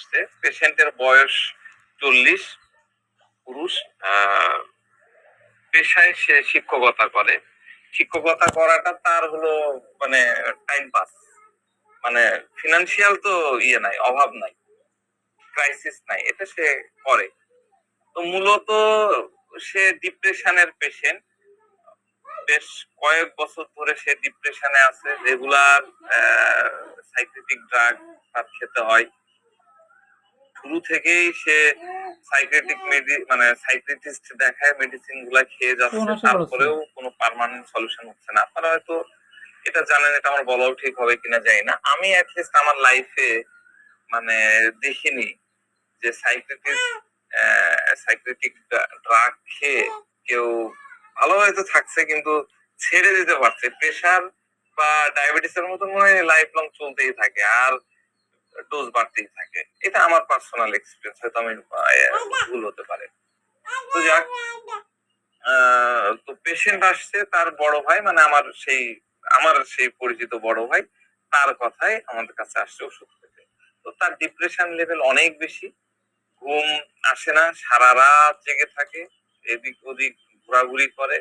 আসছে। পেশেন্টের বয়স 40, পুরুষ। পেশায় সে শিক্ষকতা করে। শিক্ষকতা করাটা তার হলো মানে টাইম পাস, মানে ফিনান্সিয়াল তো নাই, অভাব নাই, ক্রাইসিস নাই, এটা সে করে। তো মূলত সে ডিপ্রেশনের পেশেন্ট। বেশ কয়েক বছর ধরে সে ডিপ্রেশনে আছে। রেগুলার সাইকিয়াট্রিক ড্রাগ তার খেতে হয়। শুরু থেকেই সে মানে সাইকিয়াট্রিস্ট দেখায়, মেডিসিন গুলা খেয়ে যাচ্ছে, তারপরেও কোনো পার্মানেন্ট সলিউশন হচ্ছে না। আপনারা হয়তো এটা জানেন, এটা আমার বলাও ঠিক হবে কিনা জানি না। আমি অ্যাটলিস্ট আমার লাইফে মানে দেখিনি যে সাইকিয়াট্রিক ড্রাগ খেয়ে কেউ ভালো হয়তো থাকছে কিন্তু ছেড়ে দিতে পারছে। প্রেশার বা ডায়াবেটিসের মতন মনে হয় লাইফ লং চলতেই থাকে আর ডোজ বাড়তেই থাকে। এটা আমার পার্সোনাল এক্সপিরিয়েন্স, হয়তো আমি ভুল হতে পারে। তো যাক, তো পেশেন্ট আসছে, তার বড় ভাই মানে আমার সেই পরিচিত বড় ভাই, তার কথায় আমাদের কাছে আসছে ওষুধ খেতে। তো তার ডিপ্রেশন লেভেল অনেক বেশি, ঘুম আসে না, সারা রাত জেগে থাকে, এদিক ওদিক ঘোরাঘুরি করে,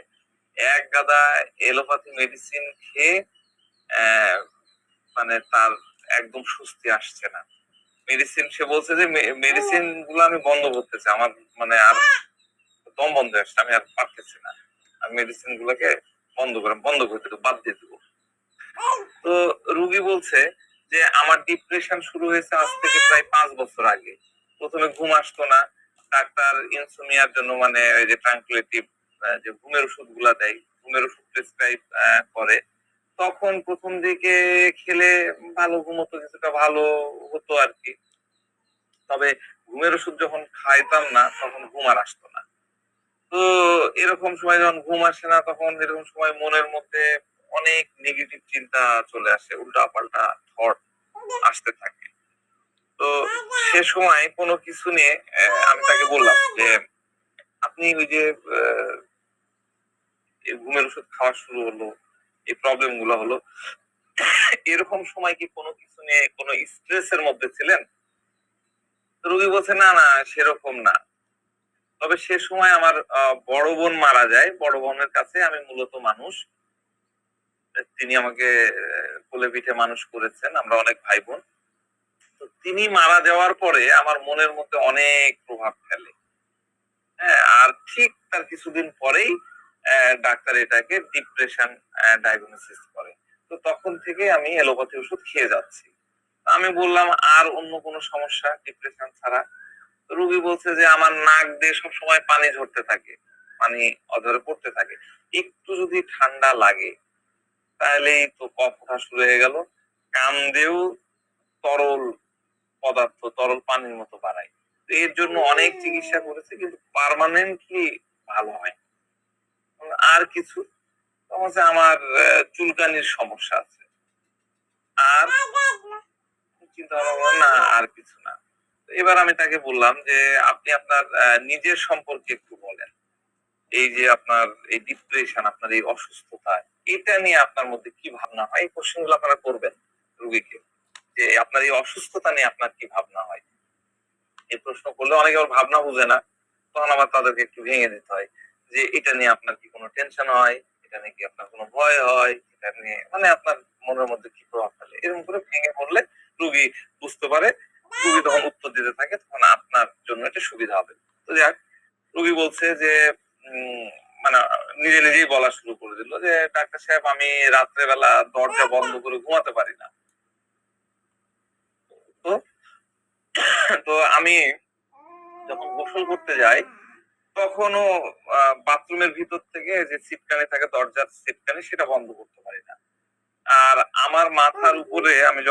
এক গাদা এলোপ্যাথি মেডিসিন খেয়ে মানে তার একদম স্বস্তি আসছে না। মেডিসিন সে বলছে যে মেডিসিন গুলো আমি বন্ধ করতেছি, আমার মানে আর দম বন্ধ আসছে, আমি আর পারতেছি না, আমি মেডিসিন গুলোকে বন্ধ করে দেবো, বাদ দিয়ে দেবো। তো রুগী বলছে যে আমার ডিপ্রেশন শুরু হয়েছে আজ থেকে প্রায় 5 বছর আগে। প্রথমে ঘুম আসতো না, ডাক্তার ইনসোমিয়ার জন্য মানে ওই যে ট্রাঙ্কুলেটিভ যে ঘুমের ওষুধ গুলা দেয়, ঘুমের ওষুধ প্রেসক্রাইব করে। তখন প্রথম দিকে খেলে ভালো ঘুমতো, কিছুটা ভালো হতো আর কি। তবে ঘুমের ওষুধ যখন খাইতাম না তখন ঘুম আর আসতো না। তো এরকম সময় যখন ঘুম আসে না, তখন এরকম সময় মনের মধ্যে অনেক নেগেটিভ চিন্তা চলে আসে, উল্টা পাল্টা থট আসতে থাকে। তো সে সময় কোনো কিছু নিয়ে আমি তাকে বললাম যে আপনি ওই যে ঘুমের ওষুধ খাওয়া শুরু হলো, এই প্রবলেম গুলো হলো, এরকম সময় কি কোনো কিছু নিয়ে কোনো স্ট্রেসের মধ্যে ছিলেন? রোগী বলছে না না, সেরকম না। তবে সে সময় আমার বড় বোন মারা যায়, বড় বোনের কাছে আমি মূলত মানুষ। তিনি আমাকে কোলে পিঠে মানুষ করেছেন, আমরা অনেক ভাই বোন। তো তিনি মারা যাওয়ার পরে আমার মনের মধ্যে অনেক প্রভাব ফেলে। হ্যাঁ, আর ঠিক তার কিছুদিন পরেই ডাক্তার এটাকে ডিপ্রেশন ডায়াগনোসিস করে। তো তখন থেকে আমি এলোপ্যাথি ওষুধ খেয়ে যাচ্ছি। আমি বললাম আর অন্য কোনো সমস্যা ডিপ্রেশন ছাড়া? রোগী বলছে যে আমার নাক দিয়ে সবসময় পানি ঝরতে থাকে, পানি অঝরে পড়তে থাকে, একটু যদি ঠান্ডা লাগে তাহলেই তো কফ ওঠা শুরু হয়ে গেল, কান দিয়েও তরল পদার্থ, তরল পানির মতো বাড়ায়। তো এর জন্য অনেক চিকিৎসা করেছে কিন্তু পার্মানেন্টলি ভালো হয়। আর কিছু আমার চুলকানির সমস্যা আছে, আর চিন্তা ভাবনা না, আর কিছু না। এবার আমি তাকে বললাম যে আপনি আপনার নিজের সম্পর্কে একটু বলেন, এই যে আপনার এই ডিপ্রেশন, আপনার এই অসুস্থতা, এটা নিয়ে আপনার মধ্যে কি ভাবনা হয়? এই কোশ্চেন গুলো আপনারা করবেন রোগীকে, যে আপনার এই অসুস্থতা নিয়ে আপনার কি ভাবনা হয়। এই প্রশ্ন করলে অনেকে আবার ভাবনা বুঝে না, তখন আবার তাদেরকে একটু ভেঙে দিতে হয় যে এটা নিয়ে আপনার কি কোনো টেনশন হয়, এটা নিয়ে কি আপনার কোনো ভয় হয়, এটা নিয়ে মানে আপনার মনের মধ্যে কি প্রভাব ফেলে, এরকম করে ভেঙে বললে রুগী বুঝতে পারে, রুগী তখন উত্তর দিতে থাকে, তখন আপনার জন্য এটা সুবিধা হবে। তো যাক, রুগী বলছে যে মানে নিজে নিজেই বলা শুরু করে দিল যে ডাক্তার সাহেব আমি রাত্রেবেলা দরজা বন্ধ করে ঘুমাতে পারি না। তো তো আমি যখন গোসল করতে যাই তখনও বাথরুমের ভিতর থেকে যে সিটকানি থাকে, দরজার সিটকানি, সেটা বন্ধ করতে পারি না। আর আমার মাথার উপরে আমি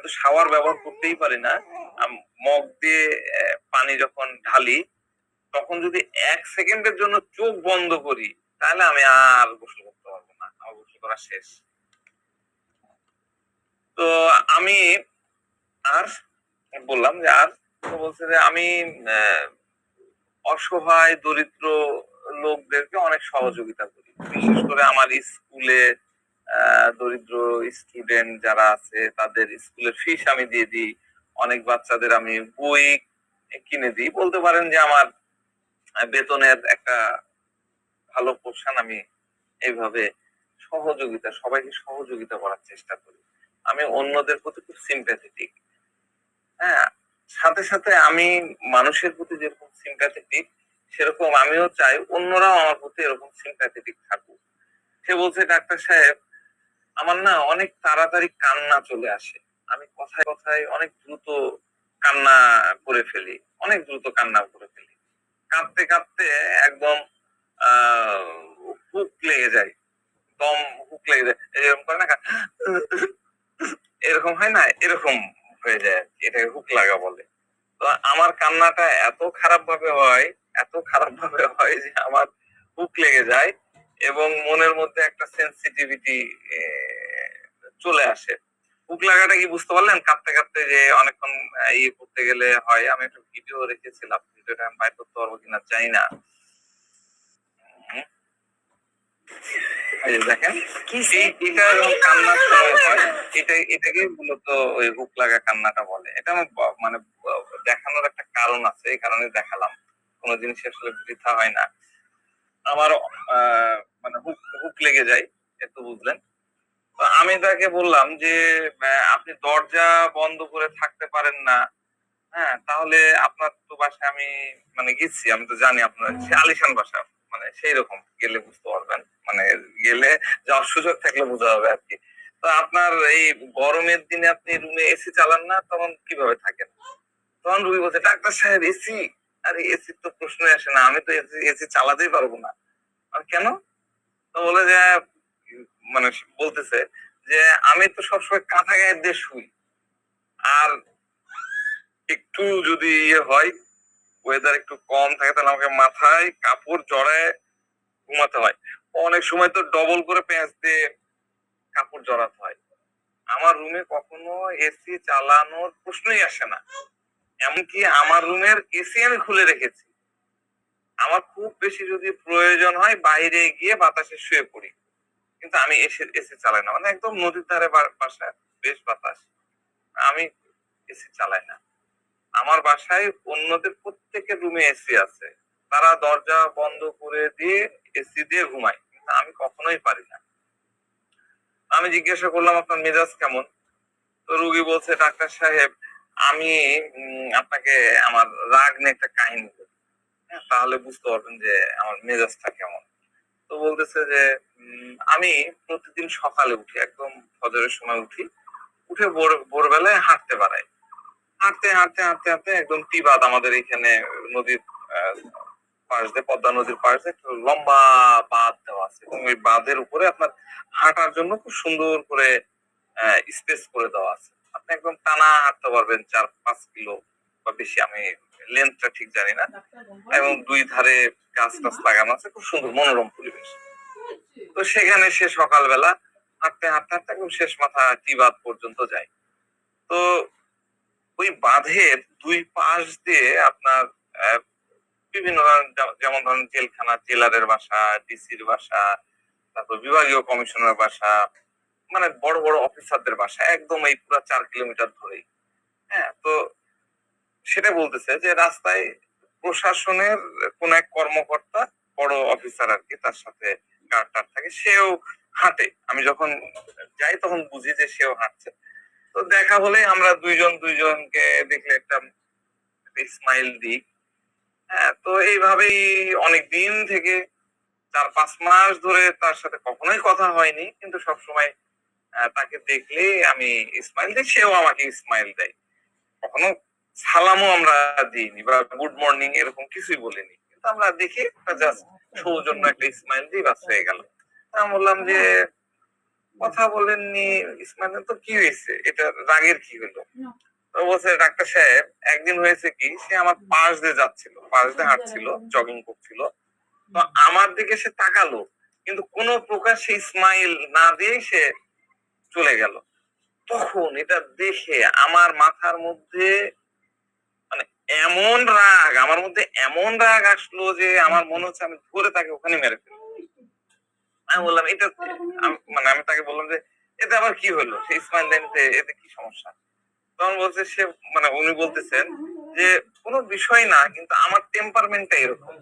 তো শাওয়ার ব্যবহার করতেই পারি না, মগ দিয়ে পানি যখন ঢালি তখন যদি 1 সেকেন্ডের জন্য চোখ বন্ধ করি তাহলে আমি আর গোসল করতে পারবো না, আমার গোসল করা শেষ। তো আমি আর বললাম যে আর, তো বলছে যে আমি অসহায় দরিদ্র লোকদেরকে অনেক সহযোগিতা করি, বিশেষ করে আমার স্কুলে দরিদ্র স্টুডেন্ট যারা আছে তাদের স্কুলের ফিস আমি দিয়ে দিই, অনেক বাচ্চাদের আমি বই কিনে দিই, বলতে পারেন যে আমার বেতনের একটা ভালো পোর্শন আমি এইভাবে সবাইকে সহযোগিতা করার চেষ্টা করি। আমি অন্যদের প্রতি খুব সিম্প্যাথেটিক। হ্যাঁ, সাথে সাথে আমি মানুষের প্রতি যেরকম সিম্প্যাথেটিক, সেরকম আমিও চাই অন্যরাও আমার প্রতি এরকম সিম্প্যাথেটিক থাকুক। সে বলছে, ডাক্তার সাহেব, আমার না অনেক তাড়াতাড়ি কান্না চলে আসে, আমি কথায় কথায় অনেক দ্রুত কান্না করে ফেলি, অনেক দ্রুত কান্না করে ফেলি, কাঁদতে কাঁদতে একদম আহ হুক লেগে যায়, দম হুক লেগে যায়, এরকম করে না, এরকম হয় না, এরকম হয়ে যায় আর কি, এটাকে হুক লাগা বলে। তো আমার কান্নাটা এত খারাপ ভাবে হয় যে আমার হুক লেগে যায় এবং মনের মধ্যে একটা সেন্সিটিভিটি চলে আসে। হুক লাগাটা কি বুঝতে পারলেন? কাঁদতে কাঁদতে যে অনেকক্ষণ ইয়ে করতে গেলে হয়। আমি একটা ভিডিও রেখেছিলাম, ভিডিওটা আমি বাইর করতে পারবো কিনা জানি না। এই যে দেখেন, এটা যখন কান্নার সময় হয়, এটাকে মূলত ওই হুক লাগা কান্নাটা বলে। এটা আমার মানে দেখানোর একটা কারণ আছে, এই কারণে দেখালাম। কোনো জিনিস আসলে বৃথা হয় না। আমার মানে হুক হুক লেগে যায়, একটু বুঝলেন। তো আমি তাকে বললাম যে আপনি দরজা বন্ধ করে থাকতে পারেন না, হ্যাঁ, তাহলে আপনার তো বাসায় আমি মানে গেছি, আমি তো জানি আপনার সে আলিশান বাসা, মানে সেই রকম গেলে বুঝতে পারবেন, মানে গেলে যাওয়ার সুযোগ থাকলে বোঝা যাবে আর কি। তো আপনার এই গরমের দিনে আপনি রুমে এসি চালান না, তখন কিভাবে থাকেন? তখন রুবি বলছে, ডাক্তার সাহেব এসি, আরে এসির তো প্রশ্নই আসে না, আমি তো এসি চালাতেই পারবো না। আর কেন? তো বলে যে মানে বলতেছে যে আমি তো সবসময় কাঁথা গায়ে দিয়ে শুই, আর একটু যদি ইয়ে হয়, ওয়েদার একটু কম থাকে, তাহলে আমাকে মাথায় কাপড় জড়ায় ঘুমাতে হয়। অনেক সময় তো ডবল করে পেঁচ দিয়ে কাপড় জড়াতে হয়। আমার রুমে কখনো এসি চালানোর প্রশ্নই আসে না। এমনকি আমার রুমের এসি আমি খুলে রেখেছি। আমার খুব বেশি যদি প্রয়োজন হয় বাইরে গিয়ে বাতাসে শুয়ে পড়ি, কিন্তু আমি এসি চালাই না। মানে একদম নদীর ধারে বাসা, বেশ বাতাস, আমি এসি চালাই না। আমার বাসায় অন্যদের প্রত্যেকের রুমে এসি আছে, তারা দরজা বন্ধ করে দিয়ে এসি দিয়ে ঘুমায়, কিন্তু আমি কখনোই পারি না। আমি জিজ্ঞাসা করলাম, আপনার মেজাজ কেমন? তো রুগী বলছে, ডাক্তার সাহেব, আমি আপনাকে আমার রাগ নিয়ে একটা কাহিনী বলি, হ্যাঁ, তাহলে বুঝতে পারবেন যে আমার মেজাজটা কেমন। তো বলতেছে যে আমি প্রতিদিন সকালে উঠি, একদম ফজরের সময় উঠি, উঠে ভোরবেলায় হাঁটতে বাড়াই, হাঁটতে হাঁটতে হাঁটতে হাঁটতে একদম তিবাদ, আমাদের এখানে নদীর আহ, পাশ দিয়ে, পদ্মা নদীর পাশ দিয়ে একটা লম্বা বাঁধ দেওয়া আছে, এবং ওই বাঁধের উপরে আপনার হাঁটার জন্য খুব সুন্দর করে স্পেস করে দেওয়া আছে। আপনি একদম টানা হাঁটতে পারবেন 4-5 কিলো বা বেশি, আমি লেন্থটা ঠিক জানি না। এবং দুই ধারে গাছ টাছ লাগানো আছে, খুব সুন্দর মনোরম পরিবেশ। তো সেখানে সে সকালবেলা হাঁটতে হাঁটতে হাঁটতে একদম শেষ মাথা টিবাদ পর্যন্ত যায়। তো ওই বাঁধের দুই পাশ দিয়ে আপনার আহ, বিভিন্ন ধরনের, যেমন ধরেন জেলখানা, জেলারের বাসা, ডিসির বাসা, তারপর বিভাগীয় কমিশনার বাসা, মানে বড় বড় অফিসারদের বাসা, একদম এই পুরো 4 কিলোমিটার ধরেই। হ্যাঁ, তো সেটা বলতেছে যে রাস্তায় প্রশাসনের কোন এক কর্মকর্তা, বড় অফিসার আর কি, তার সাথে গার্ড থাকে, সেও হাঁটে। আমি যখন যাই তখন বুঝি যে সেও হাঁটছে। তো দেখা হলে আমরা দুইজন দুইজনকে দেখলে একটা স্মাইল দিই। হ্যাঁ, তো এইভাবেই অনেক দিন থেকে 4-5 মাস ধরে তার সাথে কখনোই কথা হয়নি, কিন্তু সবসময় তাকে দেখলে আমি স্মাইল দিই, সেও আমাকে স্মাইল দেয়। কখনো সালামও আমরা দিইনি বা গুড মর্নিং এরকম কিছুই বলিনি, কিন্তু আমরা দেখি একটা জাস্ট সৌজন্য একটা স্মাইল দিই, বাস হয়ে গেল। আমি বললাম যে কথা বলেননি, স্মাইল, তো কি হয়েছে, এটা রাগের কি হলো? তো বলছে, ডাক্তার সাহেব, একদিন হয়েছে কি, সে আমার পাশ দিয়ে যাচ্ছিল, পাশ দিয়ে হাঁটছিল, জগিং করছিল, তো আমার দিকে সে তাকালো, কিন্তু কোনো প্রকার সে স্মাইল না দিয়ে সে চলে গেল। তখন এটা দেখে আমার মাথার মধ্যে মানে এমন রাগ আসলো যে আমার মনে হচ্ছে আমি ধরে তাকে ওখানে মেরে ফেলবো। আমি বললাম, এটা মানে আমি তাকে বললাম যে এতে আবার কি হলো, সে স্মাইল দেন, এতে কি সমস্যা? তখন বলছে সে, মানে উনি বলতেছেন যে কোনো বিষয় না, কিন্তু আমার টেম্পারমেন্টটা এরকম,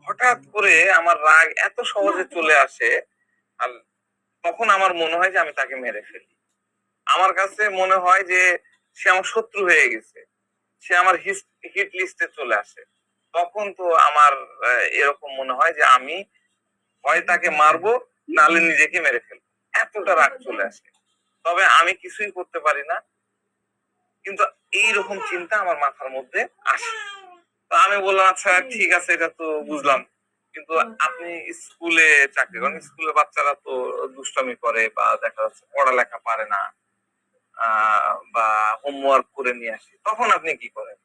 হঠাৎ করে আমার রাগ এত সহজে চলে আসে, আর তখন আমার মনে হয় যে আমি তাকে মেরে ফেলি। আমার কাছে মনে হয় যে সে আমার শত্রু হয়ে গেছে, সে আমার হিট লিস্টে চলে আসে। তখন তো আমার এরকম মনে হয় যে আমি হয় তাকে মারবো, নাহলে নিজেকে মেরে ফেলবো, এতটা রাগ চলে আসে। তবে আমি কিছুই করতে পারি না, কিন্তু এইরকম চিন্তা আমার মাথার মধ্যে আসে। তো আমি বললাম আচ্ছা ঠিক আছে, এটা তো বুঝলাম, কিন্তু আপনি স্কুলে চাকরি করেন, স্কুলে বাচ্চারা তো দুষ্টামি করে বা দেখা যাচ্ছে পড়ালেখা পারে না, বা হোমওয়ার্ক করে নিয়ে আসে, তখন আপনি কি করেন?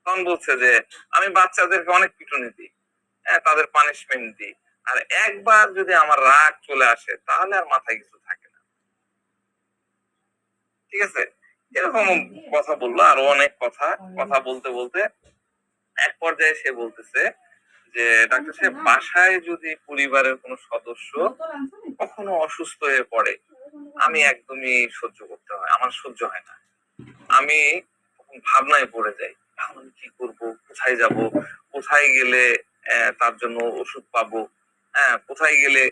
তখন বলছে যে আমি বাচ্চাদেরকে অনেক পিটুনি দিই, হ্যাঁ, তাদের পানিশমেন্ট দিই, আর একবার যদি আমার রাগ চলে আসে তাহলে আর মাথায় কিছু থাকে না। ঠিক আছে, এরকম কথা বললো, আরো অনেক কথা। কথা বলতে বলতে এক পর্যায়ে সে বলতেছে যে ডাক্তার সাহেব, বাসায় যদি পরিবারের কোনো সদস্য কখনো অসুস্থ হয়ে পড়ে, আমি একদমই সহ্য করতে হয়, আমার সহ্য হয় না। আমি তখন ভাবনায় পড়ে যাই, এখন আমি কি করব, কোথায় যাব, কোথায় গেলে তার জন্য ওষুধ পাবো, হ্যাঁ, কোথায় গেলে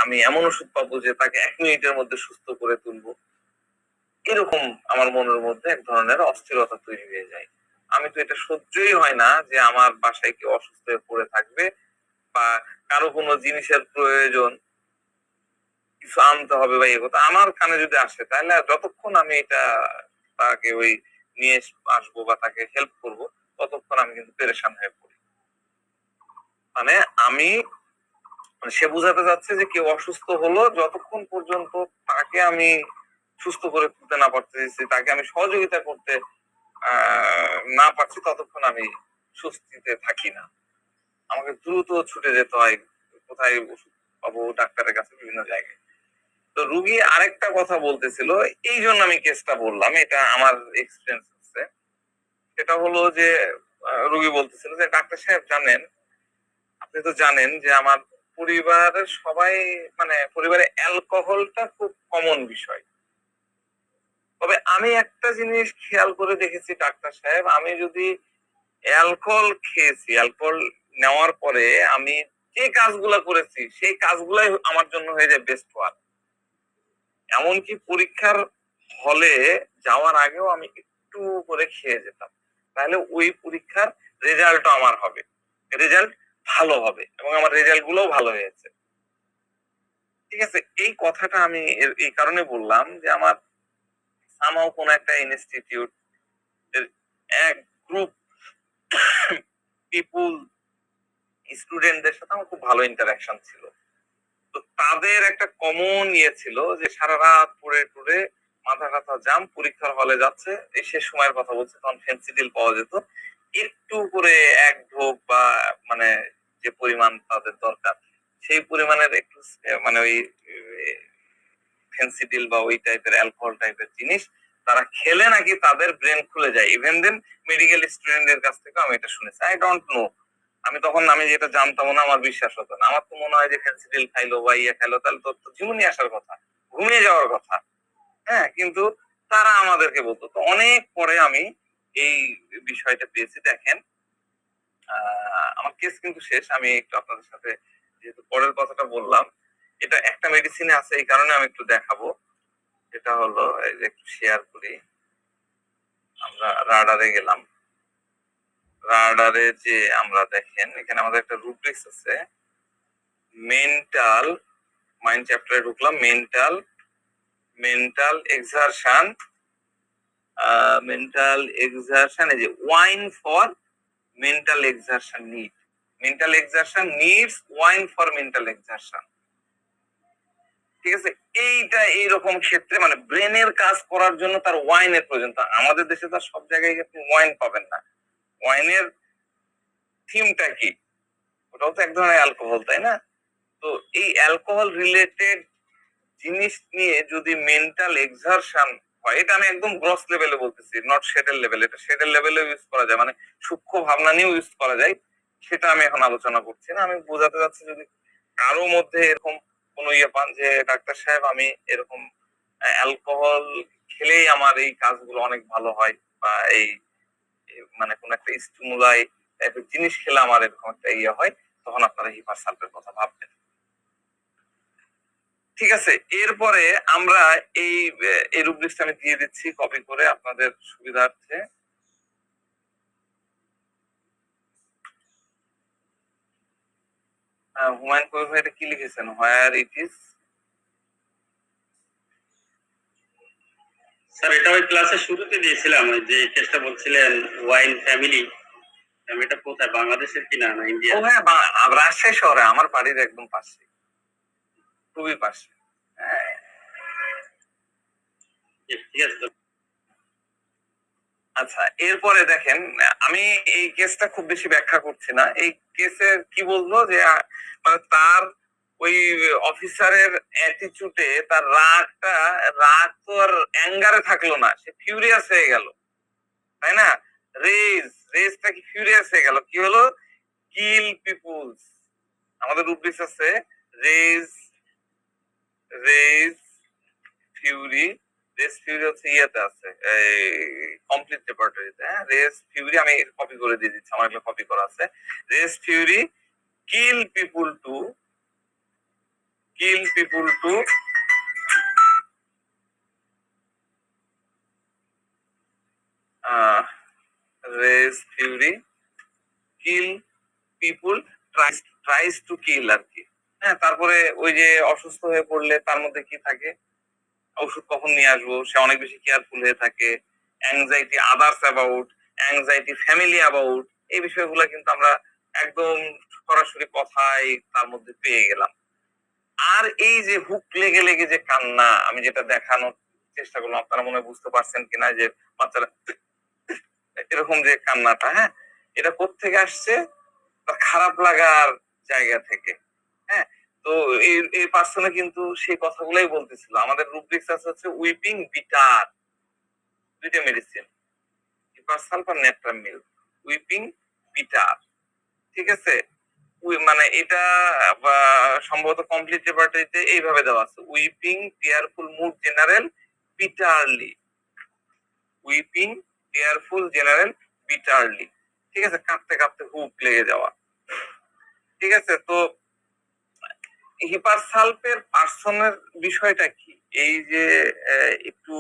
আমি এমন ওষুধ পাবো যে তাকে 1 মিনিটের মধ্যে সুস্থ করে তুলবো। এরকম আমার মনের মধ্যে এক ধরনের অস্থিরতা তৈরি হয়ে যায়। আমি তো এটা সহ্যই হয় না যে আমার বাসায় কেউ অসুস্থ হয়ে পড়ে থাকবে, বা কারো কোনো জিনিসের প্রয়োজন, কিছু আনতে হবে বা এগোতে আমার কানে যদি আসে, তাহলে আর যতক্ষণ আমি এটা তাকে ওই নিয়ে আসবো বা তাকে হেল্প করব, ততক্ষণ আমি কিন্তু পেরেশান হয়ে পড়ি। মানে আমি, মানে সে বুঝাতে যাচ্ছে যে কেউ অসুস্থ হলো, যতক্ষণ পর্যন্ত তাকে আমি সুস্থ করে তুলতে না পারতেছি, তাকে আমি সহযোগিতা করতে না পারছি, ততক্ষণ আমি স্বস্তিতে থাকি না। আমাকে দ্রুত ছুটে যেতে হয়, কোথায় ওষুধ পাবো, ডাক্তারের কাছে, বিভিন্ন জায়গায়। তো রুগী আরেকটা কথা বলতেছিল, এই জন্য আমি কেসটা বললাম, এটা আমার এক্সপিরিয়েন্স হচ্ছে। সেটা হলো যে রুগী বলতেছিল যে ডাক্তার সাহেব জানেন, আপনি তো জানেন যে আমার পরিবারের সবাই, মানে পরিবারে অ্যালকোহলটা খুব কমন বিষয়। তবে আমি একটা জিনিস খেয়াল করে দেখেছি ডাক্তার সাহেব, আমি যদি অ্যালকোহল খেয়েছি, অ্যালকোহল নেওয়ার পরে আমি যে কাজগুলা করেছি, সেই কাজগুলাই আমার জন্য হয়ে যায় বেস্ট ওয়ার্ক। এমনকি পরীক্ষার হলে যাওয়ার আগেও আমি একটু করে খেয়ে যেতাম, তাহলে ওই পরীক্ষার রেজাল্টও আমার হবে, রেজাল্ট ভালো হবে, এবং আমার রেজাল্ট গুলোও ভালো হয়েছে। ঠিক আছে, এই কথাটা আমি এই কারণে বললাম যে আমার সামাও কোন একটা ইনস্টিটিউট এর এক গ্রুপ পিপুল, স্টুডেন্টদের সাথে আমার খুব ভালো ইন্টারাকশন ছিল। তো তাদের একটা কমন ইয়ে ছিল যে সারা রাত পড়ে টুরে মাথা ব্যথা জাম, পরীক্ষার হলে যাচ্ছে, এই শেষ সময়ের কথা বলছে, তখন ফেন্সিডিল পাওয়া যেত, একটু করে এক ঢোক বা মানে যে পরিমাণ তাদের দরকার, সেই পরিমাণের একটু মানে ওই ফেন্সিডিল বা ওই টাইপের অ্যালকোহল টাইপের জিনিস তারা খেলে নাকি তাদের ব্রেন খুলে যায়। ইভেন দেন মেডিকেল স্টুডেন্টদের কাছ থেকে আমি এটা শুনেছি, আই ডোন্ট নো। আমি তখন আমি যেটা জানতাম না, আমার বিশ্বাস হতো না। আমার তো মনে হয় যে ফেন্সিডিল খাইলো বা ইয়ে খাইলো, তাহলে তো ঝিমুনি আসার কথা, ঘুমিয়ে যাওয়ার কথা, হ্যাঁ, কিন্তু তারা আমাদেরকে বলতো। তো অনেক পরে আমি এই বিষয়টা পেয়েছি। দেখেন, আমার কেস কিন্তু শেষ, আমি একটু আপনাদের সাথে যেহেতু পরের কথাটা বললাম, এটা একটা মেডিসিনে আছে, এই কারণে আমি একটু দেখাবো। এটা হলো, এই যে একটু শেয়ার করি, আমরা রাডারে গেলাম। রাডারে যে আমরা দেখেন, এখানে আমাদের একটা রুব্রিক্স আছে, মেন্টাল মাইন্ড চ্যাপ্টারে ঢুকলাম, mental mental exertion, mental exertion, এই যে wine for mental exertion need, mental exertion needs wine for mental exertion. ঠিক আছে, এইটা এইরকম ক্ষেত্রে মানে ব্রেনের কাজ করার জন্য তার ওয়াইনের প্রয়োজন। তা আমাদের দেশে তো সব জায়গায় আপনি ওয়াইন পাবেন না। ওয়াইনের থিমটা কি? ওটাও তো এক ধরনের অ্যালকোহল, তাই না? তো এই অ্যালকোহল রিলেটেড জিনিস নিয়ে যদি মেন্টাল এক্সারশন হয়, এটা আমি একদম গ্রস লেভেলে বলতেছি, নট শেডেল লেভেল। এটা শেডেল লেভেলে ইউজ করা যায়, মানে সূক্ষ্ম ভাবনা নিয়েও ইউজ করা যায়, সেটা আমি এখন আলোচনা করছি না। আমি বোঝাতে যাচ্ছি, যদি কারো মধ্যে এরকম কোন ইয়ে পান যে ডাক্তার সাহেব আমি এরকম অ্যালকোহল খেলেই আমার এই কাজগুলো অনেক ভালো হয়, বা এই মানে কোন একটা স্টিমুলাই টাইপের জিনিস খেলে আমার এরকম একটা ইয়ে হয়, তখন আপনারা হিপার সালফের কথা ভাববেন। ঠিক আছে, এরপরে আমরা এই এই রুব্রিক্সটা আমি দিয়ে দিচ্ছি কপি করে আপনাদের সুবিধার্থে। হুমায়ুন কবির ভাই এটা কি লিখেছেন, হোয়ার ইট ইজ। স্যার এটা ওই ক্লাসের শুরুতে দিয়েছিলাম, ওই যে কেসটা বলছিলেন ওয়াইন ফ্যামিলি, এটা কোথায়, বাংলাদেশের কিনা না ইন্ডিয়া? ও হ্যাঁ, রাজশাহী শহরে, আমার বাড়ির একদম পাশে, খুবই পাশে। হ্যাঁ, ঠিক আছে। আচ্ছা, এরপরে দেখেন, আমি এই কেসটা খুব বেশি ব্যাখ্যা করছি না। এই কেসে কি বললো যে মানে তার ওই অফিসারের অ্যাটিটিউডে তার রাগ তো আর অ্যাঙ্গারে থাকলো না, সে ফিউরিয়াস হয়ে গেল, তাই না? রেজটা কি ফিউরিয়াস হয়ে গেল, কি হলো, কিল পিপুলস। আমাদের রুব্রিক্স আছে rage, rage fury, race fury হচ্ছে ইয়েতে আছে, এই কমপ্লিট রেপার্টরিতে। হ্যাঁ, রেস ফিউরি আমি কপি করে দিয়ে দিচ্ছি, আমার এগুলো কপি করা আছে। Rage fury kill people to, kill people to rage fury kill people tries to kill আর কি। হ্যাঁ, তারপরে ওই যে অসুস্থ হয়ে পড়লে তার মধ্যে কি থাকে, ওষুধ কখন নিয়ে আসবো, সে অনেক বেশি কেয়ারফুল হয়ে থাকে, anxiety others about, anxiety family about, এই বিষয়গুলো কিন্তু আমরা একদম সরাসরি কথাই তার মধ্যে পেয়ে গেলাম। আর এই যে হুক লেগে লেগে যে কান্না, আমি যেটা দেখানোর চেষ্টা করলাম, আপনারা মনে হয় বুঝতে পারছেন কিনা, যে বাচ্চারা এরকম যে কান্নাটা, হ্যাঁ, এটা কোত্থেকে আসছে, তার খারাপ লাগার জায়গা থেকে। হ্যাঁ, তো এই পার্সনে কিন্তু সেই কথাগুলাই বলতেছিল। আমাদের রুব্রিক্স আছে হচ্ছে উইপিং বিটার, দুইটা মেডিসিন, হিপারসালফ আর নেট্রামিল, উইপিং বিটার। ঠিক আছে, মানে এটা সম্ভবত কমপ্লিট রেপার্টরিতে এইভাবে দেওয়া আছে, weeping tearful mood general bitterly, weeping tearful general bitterly. ঠিক আছে, কাঁপতে কাঁপতে হুক লেগে যাওয়া। ঠিক আছে, তো হিপারসালফের পার্সনের বিষয়টা কি, এই যে একটু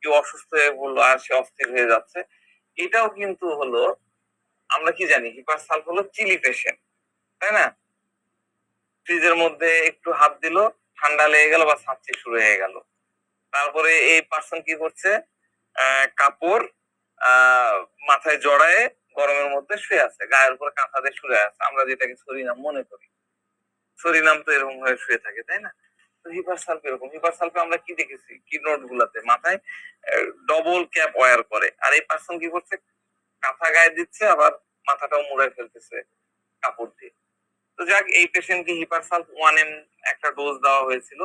কেউ অসুস্থ হয়ে বললো আর সে অস্থির হয়ে যাচ্ছে, এটাও কিন্তু হলো, আমরা কি জানি হিপারসালফ হলো চিলি পেশেন্ট, তাই না? ফ্রিজের মধ্যে একটু হাত দিল, ঠান্ডা লেগে গেল বা ছাঁচি শুরু হয়ে গেল, তারপরে এই পার্সন কি করছে, কাপড় মাথায় জড়ায় গরমের মধ্যে শুয়ে আছে, গায়ের উপর কাঁথা দিয়ে শুয়ে আছে, আমরা যেটাকে সরিনাম মনে করি, সরিনাম তো এরকম হয়ে শুয়ে থাকে, তাই না? তো হিপারসালফ এরকম, হিপারসালফে আমরা কি দেখেছি, কি নোট গুলাতে মাথায় ডবল ক্যাপ ওয়্যার করে, আর এই পার্সন কি করছে, কাঁথা গায়ে দিচ্ছে, আবার মাথাটাও মুড়ায় ফেলতেছে কাপড় দিয়ে। তো যাক, এই পেশেন্টকে হিপারসালফ 1 ml একটা ডোজ দেওয়া হয়েছিল।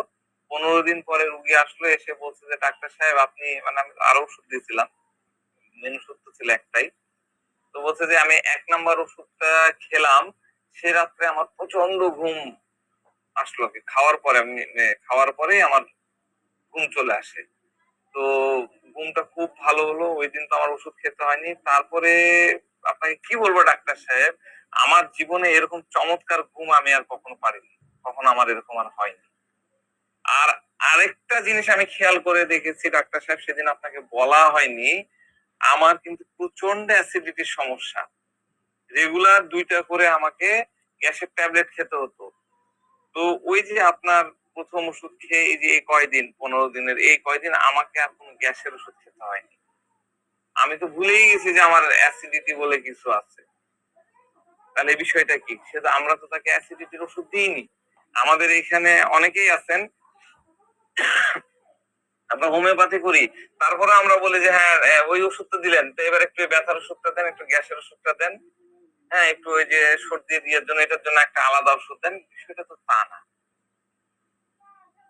15 দিন পরে রুগী আসলো, এসে বলছে যে ডাক্তার সাহেব আপনি, মানে আমি আরো ওষুধ দিয়েছিলাম, মেন ওষুধ তো ছিল একটাই, তো বলছে যে আমি 1 নাম্বার ওষুধটা খেলাম, সে রাত্রে আমার প্রচন্ড ঘুম আসলো, কি খাওয়ার পরেই আমার ঘুম চলে আসে। তো ঘুমটা খুব ভালো হলো, ওই দিন তো আমার ওষুধ খেতে হয়নি। তারপরে আপনাকে কি বলবো ডাক্তার সাহেব, আমার জীবনে এরকম চমৎকার ঘুম আমি আর কখনো পারিনি, কখনো আমার এরকম আর হয়নি। আর আরেকটা জিনিস আমি খেয়াল করে দেখেছি ডাক্তার সাহেব, সেদিন আপনাকে বলা হয়নি, আমার কিন্তু প্রচন্ড অ্যাসিডিটির সমস্যা, রেগুলার 2টা করে আমাকে গ্যাসের ট্যাবলেট খেতে হতো। তো ওই যে আপনার প্রথম ওষুধ খেয়ে এই যে এই কয়দিন, 15 দিনের এই কয়দিন আমাকে আর কোনো গ্যাসের ওষুধ খেতে হয়নি। আমি তো ভুলেই গেছি যে আমার অ্যাসিডিটি বলে কিছু আছে। তাহলে এই বিষয়টা কি, সেটা আমরা তো তাকে অ্যাসিডিটির ওষুধ দিইনি। আমাদের এখানে অনেকেই আছেন আমরা হোমিওপ্যাথি করি, তারপরে আমরা বলি যে হ্যাঁ ওই ওষুধটা দিলেন, তো এবার একটু ব্যথার ওষুধটা দেন, একটু গ্যাসের ওষুধটা দেন, হ্যাঁ একটু ওই যে সর্দি দিয়ে জন্য এটার জন্য একটা আলাদা ওষুধ দেন। বিষয়টা তো তা না।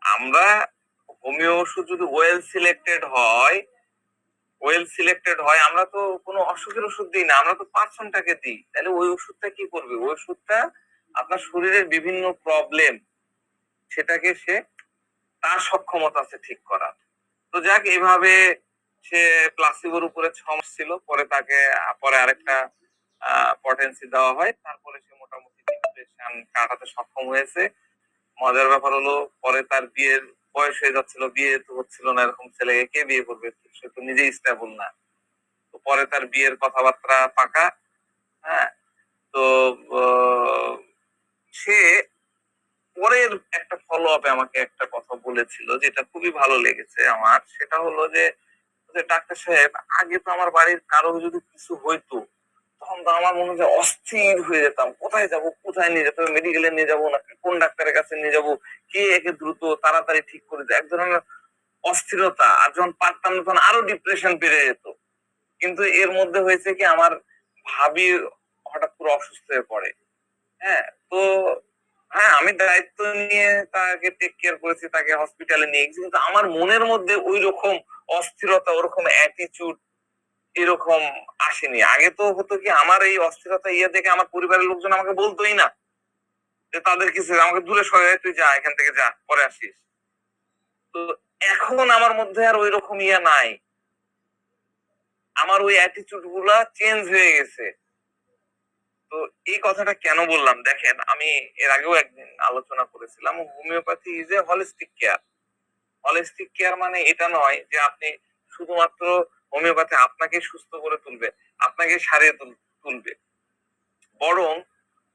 আমরা হোমিও ওষুধ যদি ওয়েল সিলেক্টেড হয়, আমরা তো কোনো অসুখের ওষুধ দিই না, আমরা তো পার্সনটাকে দিই। তাহলে ওই ওষুধটা কি করবে, ওই ওষুধটা আপনার শরীরের বিভিন্ন প্রবলেম, সেটাকে সে তার সক্ষমতা আছে ঠিক করার। তো তো যাক, এইভাবে সে প্লাসিবোর উপরে 6 মাস ছিল, পরে আরেকটা পটেন্সি দেওয়া হয়, তারপরে সে মোটামুটি ডিপ্রেশন কাটাতে সক্ষম হয়েছে। মজার ব্যাপার হলো, পরে তার বিয়ের বয়স হয়ে যাচ্ছিল, বিয়ে তো হচ্ছিল না, এরকম ছেলেকে কে বিয়ে করবে, সে তো নিজেই স্টেবল না। তো পরে তার বিয়ের কথাবার্তা পাকা। হ্যাঁ, তো আহ, সে পরের একটা ফলো আপে আমাকে একটা কথা বলেছিল, যেটা খুবই ভালো লেগেছে আমার। সেটা হলো যে ডাক্তার সাহেব, আগে তো আমার বাড়ির কারো যদি কিছু হইতো, তখন তো আমার মনে হয় অস্থির হয়ে যেতাম, কোথায় যাব, কোথায় নিয়ে যেতে হবে, মেডিকেলে নিয়ে যাবো না কোন ডাক্তারের কাছে নিয়ে যাব, কে একে দ্রুত তাড়াতাড়ি ঠিক করে দেয়, এক ধরনের অস্থিরতা। আর যখন পারতাম না তখন আরো ডিপ্রেশন বেড়ে যেত। কিন্তু এর মধ্যে হয়েছে কি, আমার ভাবি হঠাৎ করে অসুস্থ হয়ে পড়ে। হ্যাঁ, তো হ্যাঁ, আমি দায়িত্ব নিয়ে তাকে টেক কেয়ার করেছি, তাকে হসপিটালে নিয়ে গেছি, কিন্তু আমার মনের মধ্যে ওই রকম অস্থিরতা, ওরকম অ্যাটিচিউড এরকম আসেনি। আগে তো হতো কি, আমার এই অস্থিরতা দেখে আমার পরিবারের লোকজন আমাকে বলতোই না, যে তাদের কিছু আমাকে দূরে সরে যায়, তুই যা এখান থেকে, যা পরে আসিস। তো এখন আমার মধ্যে আর ওই রকম নাই, আমার ওই অ্যাটিচিউড গুলা চেঞ্জ হয়ে গেছে। তো এই কথাটা কেন বললাম দেখেন, আমি এর আগেও একদিন আলোচনা করেছিলাম, homeopathy is a holistic care. Holistic care মানে এটা নয় যে আপনি শুধুমাত্র হোমিওপ্যাথি আপনাকে সুস্থ করে তুলবে, আপনাকে সারিয়ে তুলবে, বরং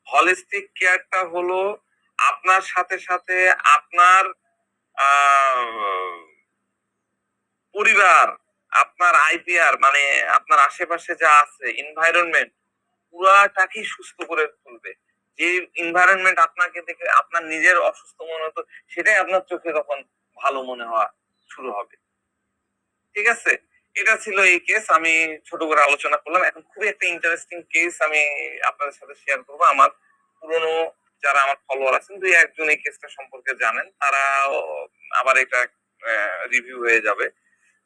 হলিস্টিক কেয়ারটা হলো আপনার সাথে সাথে আপনার আহ, পরিবার, আপনার আইপিআর মানে আপনার আশেপাশে যা আছে এনভায়রনমেন্ট, পুরাটাকেই সুস্থ করে তুলবে। যে এনভায়রনমেন্ট আপনাকে দেখে আপনার নিজের অসুস্থ মনে হতো, সেটাই আপনার চোখে তখন ভালো মনে হওয়া শুরু হবে। ঠিক আছে, এটা ছিল এই কেস, আমি ছোট করে আলোচনা করলাম। এখন খুবই একটা ইন্টারেস্টিং কেস আমি আপনাদের সাথে শেয়ার করবো। আমার পুরনো যারা আমার ফলোয়ার আছেন, দুই একজন এই কেসটা সম্পর্কে জানেন, তারা আবার এটা রিভিউ হয়ে যাবে।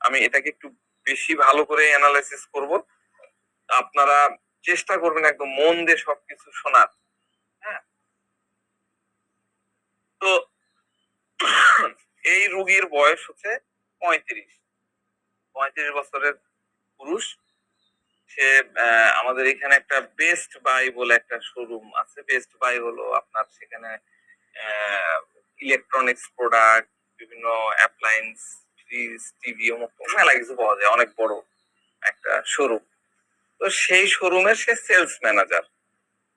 আমি এটাকে একটু বেশি ভালো করে অ্যানালাইসিস করব, আপনারা চেষ্টা করবেন একদম মন দিয়ে সবকিছু শোনার। হ্যাঁ, তো এই রোগীর বয়স হচ্ছে 35, 35 বছরের পুরুষ। সে আমাদের এখানে একটা বেস্ট বাই বলে একটা শোরুম আছে। বেস্ট বাই হলো আপনার সেখানে ইলেকট্রনিক্স প্রোডাক্ট, বিভিন্ন অ্যাপ্লায়েন্স, ফ্রিজ, টিভি, মেলা কিছু পাওয়া যায়, অনেক বড় একটা শোরুম। তো সেই শোরুমের সে সেলস ম্যানেজার।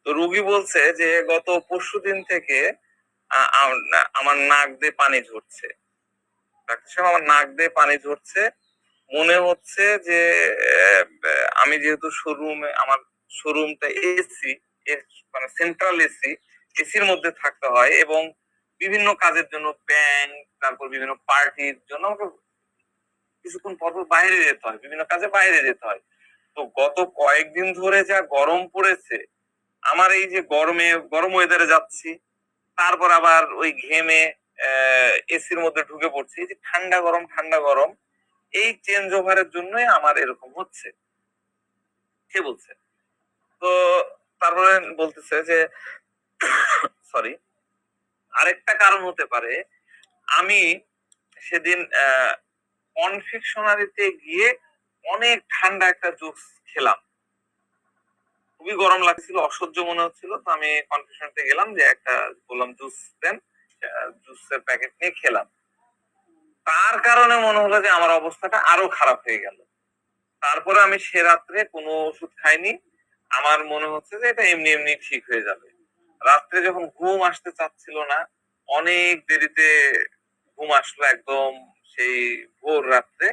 তো রুগী বলছে যে গত পরশুদিন থেকে আমার নাক দিয়ে পানি ঝরছে, ডাক্তার সাহেব আমার নাক দিয়ে পানি ঝরছে, মনে হচ্ছে যে আমি যেহেতু শোরুমে, আমার শোরুমটা এসি, মানে সেন্ট্রাল এসি, এসির মধ্যে থাকতে হয়, এবং বিভিন্ন কাজের জন্য, ব্যাংক, তারপর বিভিন্ন পার্টির জন্য আমাকে কিছুক্ষণ পর পর বাইরে যেতে হয়, বিভিন্ন কাজে বাইরে যেতে হয়। তো গত কয়েকদিন ধরে যা গরম পড়েছে, আমার এই যে গরম ওয়েদারে যাচ্ছি, তারপর আবার ওই ঘেমে এসির মধ্যে ঢুকে পড়ছি, এই যে ঠান্ডা গরম ঠান্ডা গরম, এই চেঞ্জ ওভারের জন্যই আমার এরকম হচ্ছে, সে বলছে। তো তারপরে বলতেছে যে সরি, আরেকটা কারণ হতে পারে, আমি সেদিন কনফেকশনারিতে গিয়ে অনেক ঠান্ডা একটা জুস খেলাম, খুবই গরম লাগছিল, অসহ্য মনে হচ্ছিল। তো আমি কনফেকশনারিতে গেলাম, যে একটা বললাম জুস দেন, জুসের প্যাকেট নিয়ে খেলাম। তার কারণে মনে হলো যে আমার অবস্থাটা আরো খারাপ হয়ে গেল। তারপরে আমি সে রাত্রে কোনো ওষুধ খাইনি, আমার মনে হচ্ছে যে এটা এমনি এমনি ঠিক হয়ে যাবে। রাত্রে যখন ঘুম আসতে চাচ্ছিল না, অনেক দেরিতে ঘুম আসলো, একদম সেই ভোর রাত্রে।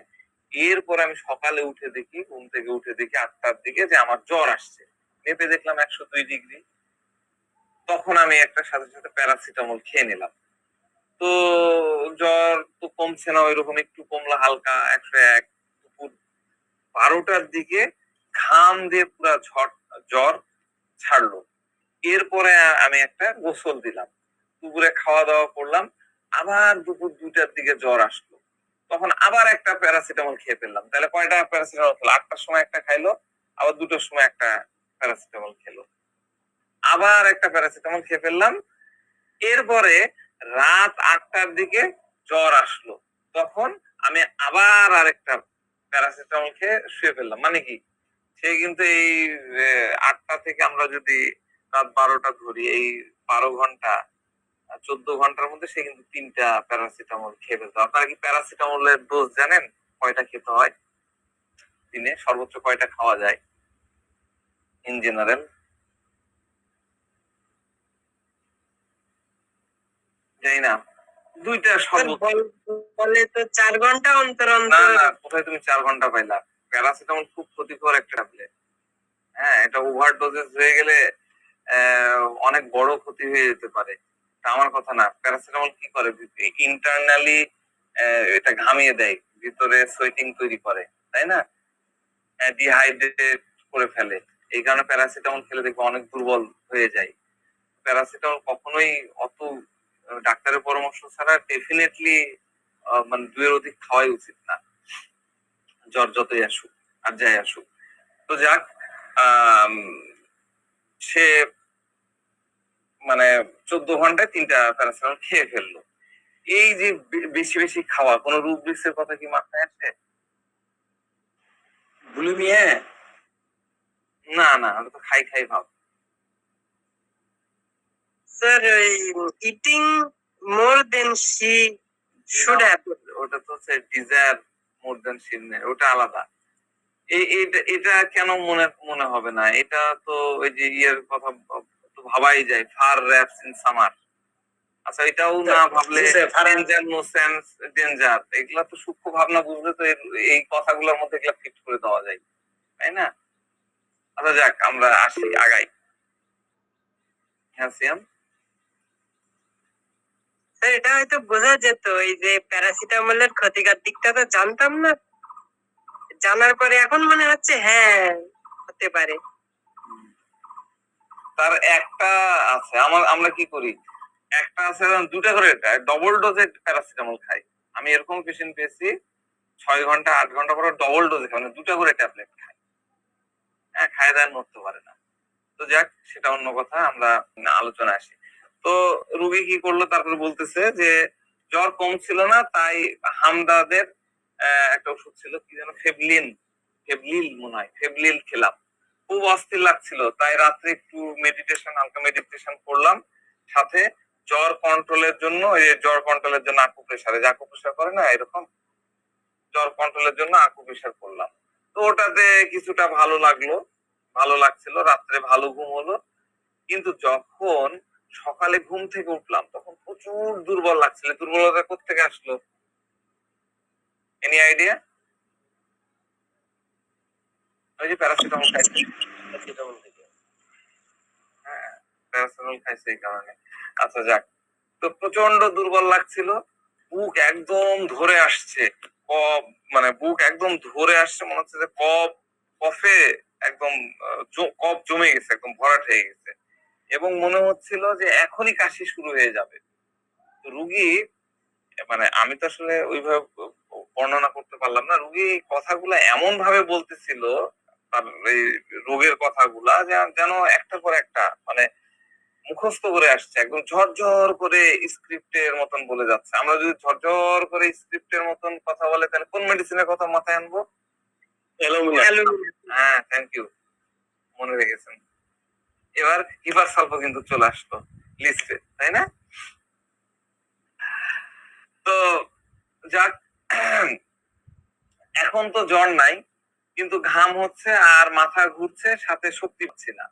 এরপর আমি সকালে উঠে দেখি, ঘুম থেকে উঠে দেখি 8টার দিকে, যে আমার জ্বর আসছে, মেপে দেখলাম 102 ডিগ্রি। তখন আমি একটা সাথে সাথে প্যারাসিটামল খেয়ে নিলাম। তো জ্বর তো কমছে না, ওইরকম একটু কমলো হালকা, 101। দুপুর 12টার দিকে ঘাম দিয়ে পুরা জ্বর ছাড়লো। এরপরে আমি একটা গোসল দিলাম, দুপুরে খাওয়া দাওয়া করলাম, আবার দুপুর 2টার দিকে জ্বর আসলো। তখন আবার একটা প্যারাসিটামল খেয়ে ফেললাম। তাহলে কয়টা প্যারাসিটামল খেলো? 8টার সময় একটা খাইলো, আবার 2টার সময় একটা প্যারাসিটামল খেলো, আবার একটা প্যারাসিটামল খেয়ে ফেললাম। এরপরে রাত 8টার দিকে জ্বর আসলো, তখন আমি আবার আরেকটা প্যারাসিটামল খেয়ে শুয়ে ফেললাম। মানে কি, সে কিন্তু এই 8টা থেকে আমরা যদি রাত 12টা ধরি, এই 12 ঘন্টা 14 ঘন্টার মধ্যে সে কিন্তু 3টা প্যারাসিটামল খেয়ে ফেলতো। আপনারা কি প্যারাসিটামলের ডোজ জানেন কয়টা খেতে হয় দিনে, সর্বোচ্চ কয়টা খাওয়া যায় ইন জেনারেল? জানি না, 2টা স্যার সর্বোচ্চ। বলে তো 4 ঘন্টা অন্তর না অন্তর। না, কোথায় তুমি 4 ঘন্টা পাইলা? প্যারাসিটামল খুব ক্ষতিকর একটা ট্যাবলেট। হ্যাঁ, এটা ওভারডোজেস হয়ে গেলে অনেক বড় ক্ষতি হয়ে যেতে পারে। তা আমার কথা না, প্যারাসিটামল কি করে, ইন্টারনালি এটা ঘামিয়ে দেয়, ভিতরে সোয়েটিং তৈরি করে, তাই না? ডিহাইড্রেট করে ফেলে। এই কারণে প্যারাসিটামল খেলে দেখবে অনেক দুর্বল হয়ে যায়। প্যারাসিটামল কখনোই অত ডাক্তারের পরামর্শ ছাড়া ডেফিনেটলি মানে 2 এর অধিক খাওয়াই উচিত না, জ্বর যতই আসুক আর যাই আসুক। তো যাক, আম, সে মানে 14 ঘন্টায় 3টা প্যারাসিটামল খেয়ে ফেললো। এই যে বেশি বেশি খাওয়া, কোনো রূপ বিষের কথা কি মাথায় আসে? বুলিমিয়া? না না, ওটা তো খাই খাই ভাব। স্যার ওই eating more than she should have. ওটা তো হচ্ছে ডিজায়ার মোর দ্যান সিলনেস, ওটা আলাদা। এটা কেন মনে মনে হবে না? এটা তো ওই যে ইয়ের কথা তো ভাবাই যায়, ফার র্যাপস ইন সামার। আচ্ছা, এটাও না ভাবলে, ডেঞ্জার নো সেন্স ডেঞ্জার, এগুলা তো সূক্ষ্ম ভাবনা বুঝলে তো এই কথাগুলোর মধ্যে এগুলা ফিট করে দেওয়া যায়, তাই না? আচ্ছা যাক, আমরা আসি আগাই। হ্যাঁ সিয়াম। স্যার এটা হয়তো বোঝা যেত, এই যে প্যারাসিটামলের ক্ষতিকর দিকটা তো জানতাম না, জানার পরে এখন মনে হচ্ছে হ্যাঁ হতে পারে। তার একটা আছে, আমরা কি করি, একটা আছে 2টা করে ডবল ডোজে প্যারাসিটামল খাই। আমি এরকম পেশেন্ট পেয়েছি, 6 ঘন্টা 8 ঘন্টা পর ডবল ডোজে খাই, মানে 2টা করে ট্যাবলেট খাই। হ্যাঁ, খায় দায় নড়তে পারে না। তো যাক, সেটা অন্য কথা, আমরা আলোচনা আসি। তো রুগী কি করলো, তারপরে বলতেছে যে জ্বর কম ছিল না, তাই হামদাদের একটা ওষুধ ছিল, কি যেন, ফেবলিল মনে হয়, ফেবলিল খেলাম। খুব অস্থির লাগছিল, তাই রাত্রে একটু হালকা মেডিটেশন করলাম, সাথে জ্বর কন্ট্রোলের জন্য আকুপ্রেশারে, যে আকুপ্রেশার করে না এরকম, জ্বর কন্ট্রোলের জন্য আকুপ্রেশার করলাম। তো ওটাতে কিছুটা ভালো লাগছিল, রাত্রে ভালো ঘুম হলো। কিন্তু যখন সকালে ঘুম থেকে উঠলাম তখন প্রচুর দুর্বল লাগছিল। দুর্বলতা কোত্থেকে আসলো? Any idea? ওই যে প্যারাসিটামল খাইছি, প্যারাসিটামল থেকে। হ্যাঁ, প্যারাসিটামল খাইছি এই কারণে। আচ্ছা যাক, তো প্রচন্ড দুর্বল লাগছিল, বুক একদম ধরে আসছে, কফ, মানে বুক একদম ধরে আসছে, মনে হচ্ছে যে কফে একদম কফ জমে গেছে, একদম ভরাট হয়ে গেছে, এবং মনে হচ্ছিল যে এখনই কাশি শুরু হয়ে যাবে। তো রুগী, মানে আমি তো আসলে ওইভাবে বর্ণনা করতে পারলাম না, রুগী কথাগুলা এমন ভাবে বলতেছিল, তার এই রোগের কথাগুলা যেন একটার পর একটা, মানে মুখস্থ করে আসছে, একদম ঝরঝর করে স্ক্রিপ্টের মতন বলে যাচ্ছে। আমরা যদি ঝরঝর করে স্ক্রিপ্টের মতন কথা বলে, তাহলে কোন মেডিসিনের কথা মাথায় আনবো? হ্যাঁ, থ্যাংক ইউ, মনে রেখেছেন। এবার ইভার সালফা কিন্তু চলে আসলো লিস্টে, তাই না? তো যাক, এখন তো জ্বর নাই, কিন্তু ঘাম হচ্ছে আর মাথা ঘুরছে, সাথে শক্তি পাচ্ছি না।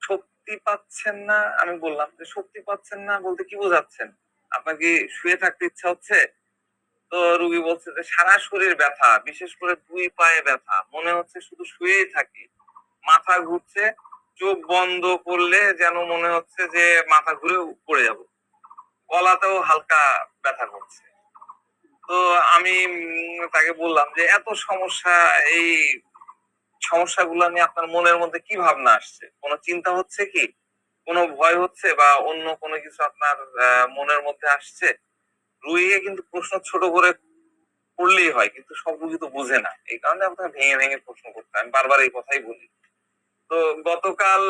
শক্তি পাচ্ছেন না, আমি বললাম যে শক্তি পাচ্ছেন না বলতে কি বোঝাচ্ছেন? আপনার কি শুয়ে থাকতে ইচ্ছা হচ্ছে? তো রুগী বলছে যে সারা শরীর ব্যথা, বিশেষ করে 2 পায়ে ব্যথা, মনে হচ্ছে শুধু শুয়েই থাকি, মাথা ঘুরছে, চোখ বন্ধ করলে যেন মনে হচ্ছে যে মাথা ঘুরে পড়ে যাব, গলাতেও হালকা ব্যথা করছে। তো আমি তাকে বললাম যে এত সমস্যা, এই সমস্যাগুলো নিয়ে আপনার মনের মধ্যে কি ভাবনা আসছে? কোনো চিন্তা হচ্ছে কি, কোনো ভয় হচ্ছে, বা অন্য কোনো কিছু আপনার মনের মধ্যে আসছে? রুগীকে কিন্তু প্রশ্ন ছোট করে করলেই হয়, কিন্তু সব রুগী তো বুঝে না, এই কারণে আপনাকে ভেঙে ভেঙে প্রশ্ন করতে হয়। আমি বারবার এই কথাই বলি। তো গতকাল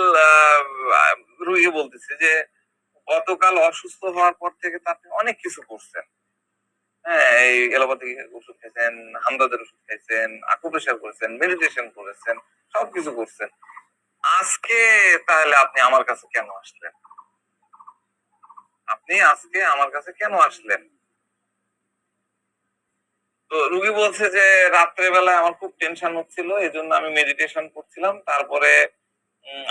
রুগী বলতেছে যে গতকাল অসুস্থ হওয়ার পর থেকে তো আপনি অনেক কিছু করছেন, হ্যাঁ, এই এলোপ্যাথি ওষুধ খাইছেন, হামদর্দের ওষুধ খাইছেন, আকুপ্রেশার করেছেন, মেডিটেশন করেছেন, সবকিছু করছেন। আজকে তাহলে আপনি আমার কাছে কেন আসলেন? আপনি আজকে আমার কাছে কেন আসলেন? তো রুগী বলছে যে রাত্রে বেলায় আমার খুব টেনশন হচ্ছিল, এই জন্য আমি মেডিটেশন করছিলাম। তারপরে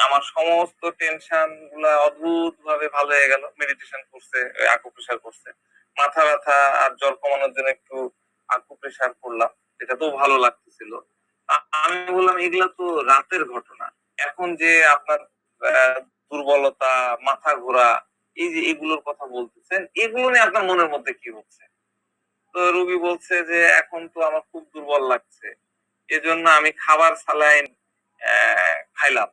আমার সমস্ত টেনশন গুলা অদ্ভুত ভাবে ভালো হয়ে গেল। মেডিটেশন করছে, আকুপ্রেশার করছে। মাথা ব্যথা আর জ্বর কমানোর জন্য একটু আকুপ্রেশার করলাম, এটাতেও ভালো লাগতেছিল। আমি বললাম এগুলা তো রাতের ঘটনা। এখন যে আপনার আহ, দুর্বলতা, মাথা ঘোরা, এই যে এগুলোর কথা বলতেছেন, এগুলো নিয়ে আপনার মনের মধ্যে কি হচ্ছে? তো রুগী বলছে যে এখন তো আমার খুব দুর্বল লাগছে, এজন্য আমি খাবার স্যালাইন খাইলাম,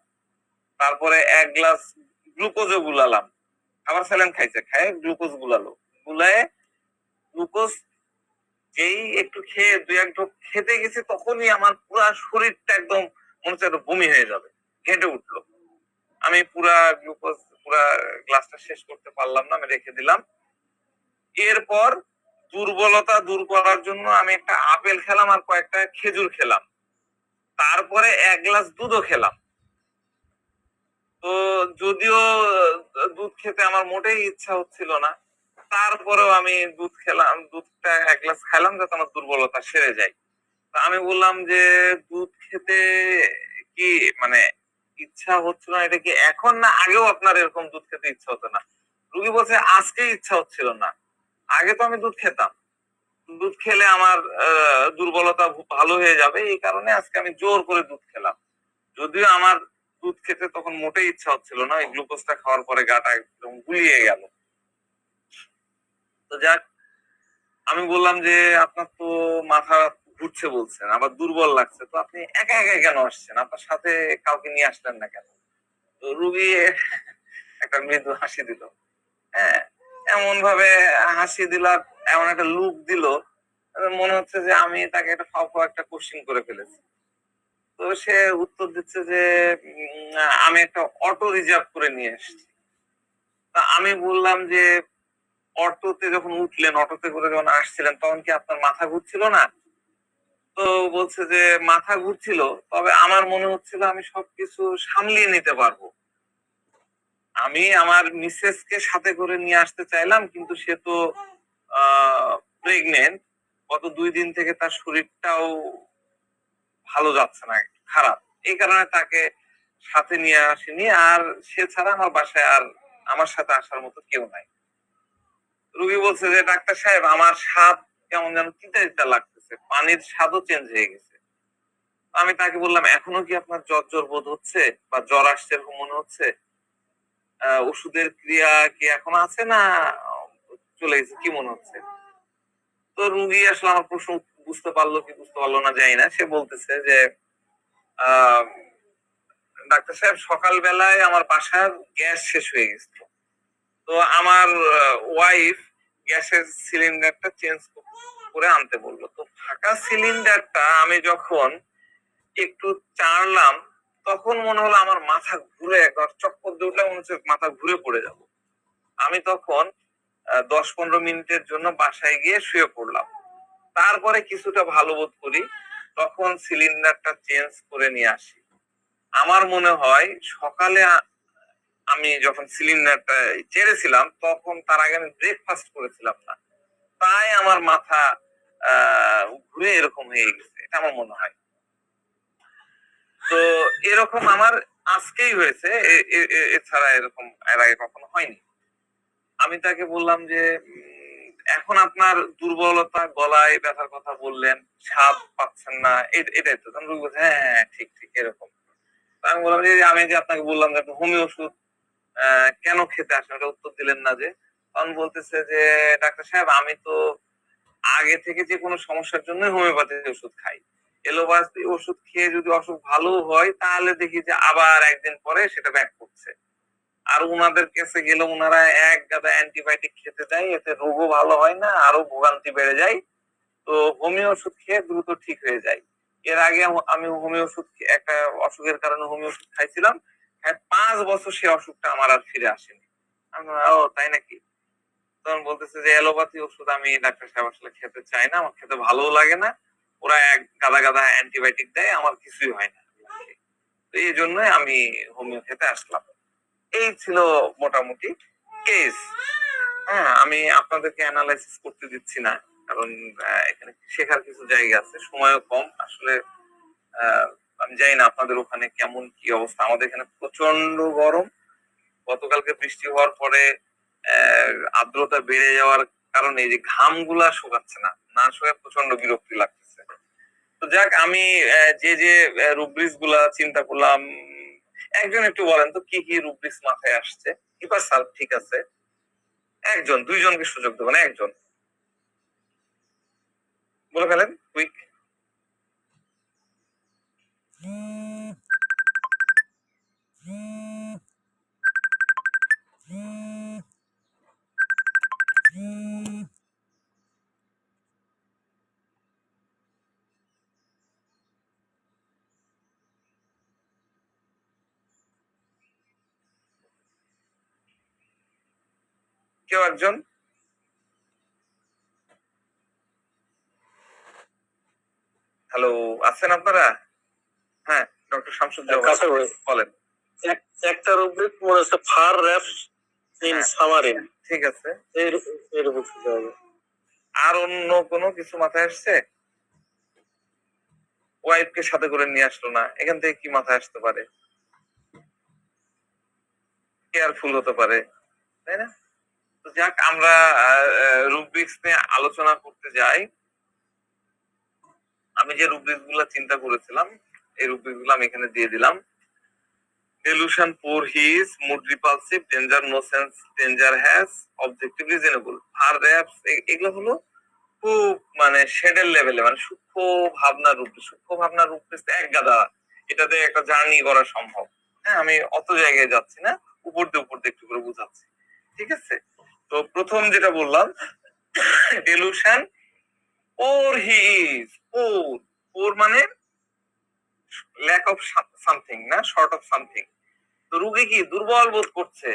তারপরে 1 গ্লাস গ্লুকোজও গুলালাম। খাবার স্যালাইন খাইছে, খায় গ্লুকোজ গুলালো, গুলায় গ্লুকোজ যেই একটু খেয়ে 2-1 ঢোক খেতে গেছে, তখনই আমার পুরা শরীরটা একদম মনে হচ্ছে একটা বমি হয়ে যাবে, ঘেঁটে উঠলো। আমি পুরা গ্লাসটা শেষ করতে পারলাম না, আমি রেখে দিলাম। এরপর দুর্বলতা দূর করার জন্য আমি একটা আপেল খেলাম আর কয়েকটা খেজুর খেলাম, তারপরে 1 গ্লাস দুধও খেলাম। তো যদিও দুধ খেতে আমার মোটেই ইচ্ছা হচ্ছিল না, তারপরেও আমি দুধ খেলাম, দুধটা 1 গ্লাস খাইলাম যাতে আমার দুর্বলতা সেরে যায়। তা আমি বললাম যে দুধ খেতে কি মানে ইচ্ছা হচ্ছিল না, এটা কি এখন না আগেও আপনার এরকম দুধ খেতে ইচ্ছা হতো না? রুগী বলছে আজকে ইচ্ছা হচ্ছিল না, আগে তো আমি দুধ খেতাম, দুধ খেলে আমার দুর্বলতা ভালো হয়ে যাবে, এই কারণে আজকে আমি জোর করে দুধ খেলাম। যদিও আমার দুধ খেতে তখন মোটেই ইচ্ছা হচ্ছিল না, এই গ্লুকোজটা খাওয়ার পরে গাটা একদম গুলিয়ে গেল। তো যাক, আমি বললাম যে আপনার তো মাথা ঘুরছে বলছেন, আবার দুর্বল লাগছে, তো আপনি একা একা কেন আসছেন? আপনার সাথে কাউকে নিয়ে আসলেন না কেন? তো রুগী একটা মৃদু হাসি দিল। হ্যাঁ, এমন ভাবে হাসি দিল আর এমন একটা লুক দিল, মনে হচ্ছে যে আমি তাকে একটা ফাও একটা কোশ্চিন করে ফেলেছি। তো সে উত্তর দিচ্ছে যে আমি একটা অটো রিজার্ভ করে নিয়ে এসেছি। তা আমি বললাম যে অটোতে যখন উঠলেন, অটোতে করে যখন আসছিলেন, তখন কি আপনার মাথা ঘুরছিল না? তো বলছে যে মাথা ঘুরছিল, তবে আমার মনে হচ্ছিল আমি সবকিছু সামলিয়ে নিতে পারবো। আমি আমার মিসেস কে সাথে করে নিয়ে আসতে চাইলাম, কিন্তু সে তো প্রেগনেন্ট, গত 2 দিন থেকে তার শরীরটাও ভালো যাচ্ছে না, একটু খারাপ। এই কারণে তাকে সাথে নিয়ে আসিনি, আর সে ছাড়া আমার বাসায় আর আমার সাথে আসার মতো কেউ নাই। রুগী বলছে যে ডাক্তার সাহেব আমার স্বাদ কেমন যেন তিতা তিতা লাগতেছে, পানির স্বাদও চেঞ্জ হয়ে গেছে। আমি তাকে বললাম এখনো কি আপনার জ্বর জ্বর বোধ হচ্ছে বা জ্বর আসছে এরকম মনে হচ্ছে? ওষুধের ক্রিয়া কি এখন আছে না চলে গেছে, কি মনে হচ্ছে? তো রুগী আসলে আমার প্রশ্ন বুঝতে পারলো কি বুঝতে পারলো না জানি না, সে বলতেছে যে আহ ডাক্তার সাহেব সকাল বেলায় আমার বাসার গ্যাস শেষ হয়ে গেছিল, তো আমার ওয়াইফ গ্যাসের সিলিন্ডারটা চেঞ্জ করে আনতে বললো। তো ফাঁকা সিলিন্ডারটা আমি যখন একটু চাড়লাম, তখন মনে হলো আমার মাথা ঘুরে, একবার চক্কর দিয়ে উঠলে মনে হচ্ছে মাথা ঘুরে পড়ে যাব। আমি তখন 10-15 মিনিটের জন্য বাসায় গিয়ে শুয়ে পড়লাম। তারপরে কিছুটা ভালো বোধ করি, তখন সিলিন্ডারটা চেঞ্জ করে নিয়ে আসি। আমার মনে হয় সকালে আমি যখন সিলিন্ডারটা ছেড়েছিলাম, তখন তার আগে আমি ব্রেকফাস্ট করেছিলাম না, তাই আমার মাথা ঘুরে এরকম হয়ে গেছে, এটা আমার মনে হয়। তো এরকম আমার আজকেই হয়েছে, এছাড়া এরকম এর আগে কখনো হয়নি। আমি তাকে বললাম যে এখন আপনার দুর্বলতা, গলায় ব্যথার কথা বললেন, স্বাদ পাচ্ছেন না, এটাই তো? তখন রোগী বলছে হ্যাঁ হ্যাঁ ঠিক ঠিক এরকম। তো আমি বললাম যে আমি যে আপনাকে বললাম যে আপনি হোমিও ওষুধ কেন খেতে আসেন, ওটা উত্তর দিলেন না যে? তখন বলতেছে যে ডাক্তার সাহেব আমি তো আগে থেকে যে কোনো সমস্যার জন্য হোমিওপ্যাথি ওষুধ খাই, এলোপ্যাথি ওষুধ খেয়ে যদি অসুখ ভালো হয়, তাহলে দেখি যে আবার একদিন পরে সেটা ব্যাক করছে। আর উনাদের কাছে গেলে উনারা এক গাদা অ্যান্টিবায়োটিক খেতে দেয়, এতে রোগও ভালো হয় না, আরো ভোগান্তি বেড়ে যায়। তো হোমিও ওষুধ খেয়ে দ্রুত ঠিক হয়ে যায়। এর আগে আমি হোমিও ওষুধ একটা অসুখের কারণে হোমিও ওষুধ খাইছিলাম, হ্যাঁ 5 বছর সে অসুখটা আমার আর ফিরে আসেনি। আমি বললাম, ও তাই নাকি? তো তখন বলতেছে যে অ্যালোপ্যাথি ওষুধ আমি ডাক্তার সাহেব আসলে খেতে চাই না, আমার খেতে ভালোও লাগে না, ওরা এক গাদা গাদা অ্যান্টিবায়োটিক দেয়, আমার কিছুই হয় না। তো এই জন্যই আমি হোমিওপ্যাথিতে আসলাম। এই ছিল মোটামুটি কেস। হ্যাঁ, আমি আপনাদেরকে অ্যানালাইসিস করতে দিচ্ছি না, কারণ এখানে শেখার কিছু জায়গা আছে, সময়ও কম আসলে। আহ, আমি জানি না আপনাদের ওখানে কেমন কি অবস্থা, আমাদের এখানে প্রচন্ড গরম। গতকালকে বৃষ্টি হওয়ার পরে আর্দ্রতা বেড়ে যাওয়ার কারণে এই যে ঘামগুলা শুকাচ্ছে না, না শুকায় প্রচন্ড বিরক্তি লাগতেছে। তো যাক, আমি যে যে রুব্রিক্স গুলা চিন্তা করলাম, একজন একটু বলেন তো কি কি রুব্রিক্স মাথায় আসছে। কিপার স্যার ঠিক আছে, একজন, দুইজনকে সুযোগ দেবেন, একজন বলে ফেলেন কুইক। কেউ একজন? হ্যালো, আছেন আপনারা? হ্যাঁ, ডক্টর শামসুজ্জামান বলেন। একটা রুব্রিক মনে হচ্ছে ফার র্যাপস ইন হ্যাঁ। সামারিন, ঠিক আছে, এরকম কিছু হবে। আর অন্য কোনো কিছু মাথায় আসছে? ওয়াইফকে সাথে করে নিয়ে আসলো না, এখান থেকে কি মাথায় আসতে পারে? কেয়ারফুল হতে পারে, তাই না? তো যাক, আমরা রুব্রিক্স নিয়ে আলোচনা করতে যাই। আমি যে রুব্রিক্স গুলা চিন্তা করেছিলাম, এই রুব্রিক্স গুলো আমি এখানে দিয়ে দিলাম। delusion poor he is, mood repulsive, danger no sense danger has, objective reasonable, আর র্যাপস এগুলো হলো খুব মানে শেডের লেভেলে, মানে সূক্ষ্ম ভাবনা রূপ, সূক্ষ্ম ভাবনা রূপ এক গাদা, এটাতে একটা জার্নি করা সম্ভব। হ্যাঁ, আমি অত জায়গায় যাচ্ছি না, উপর দিয়ে একটু করে বুঝাচ্ছি, ঠিক আছে? তো প্রথম যেটা বললাম, delusion poor he is, poor মানে ল্যাক অফ সামথিং, না শর্ট অফ সামথিং। তো রোগী কি দুর্বল বোধ করছে,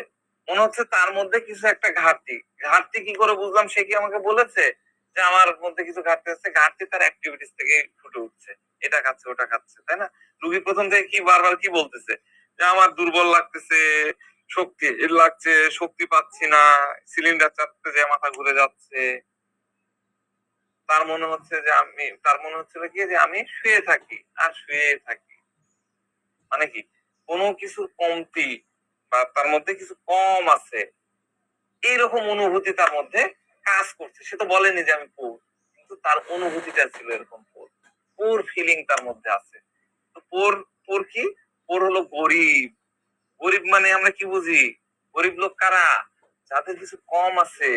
মনে হচ্ছে তার মধ্যে কিছু একটা ঘাটতি। ঘাটতি কি করে বুঝলাম? সে কি আমাকে বলেছে যে আমার মধ্যে কিছু ঘাটতি আছে? ঘাটতি তার অ্যাক্টিভিটিস থেকে ফুটে উঠছে, এটা খাচ্ছে ওটা খাচ্ছে, তাই না? রোগী প্রথম থেকে কি বারবার কি বলতেছে যে আমার দুর্বল লাগতেছে, শক্তি লাগছে, শক্তি পাচ্ছি না, সিলিন্ডার চাপতে যে মাথা ঘুরে যাচ্ছে। তার মনে হচ্ছে কি যে আমি শুয়ে থাকি আর শুয়ে থাকি, মানে কি কোনো কিছুর কমতি বা তার মধ্যে কিছু কম আছে, এইরকম অনুভূতি তার মধ্যে কাজ করছে। সে তো বলেনি যে আমি পোর, কিন্তু তার অনুভূতিটা ছিল এরকম, পোর ফিলিং তার মধ্যে আছে। তো পোর কি? পোর হলো গরিব। গরিব মানে আমরা কি বুঝি? গরিব লোক কারা? যাদের কিছু কম আছে,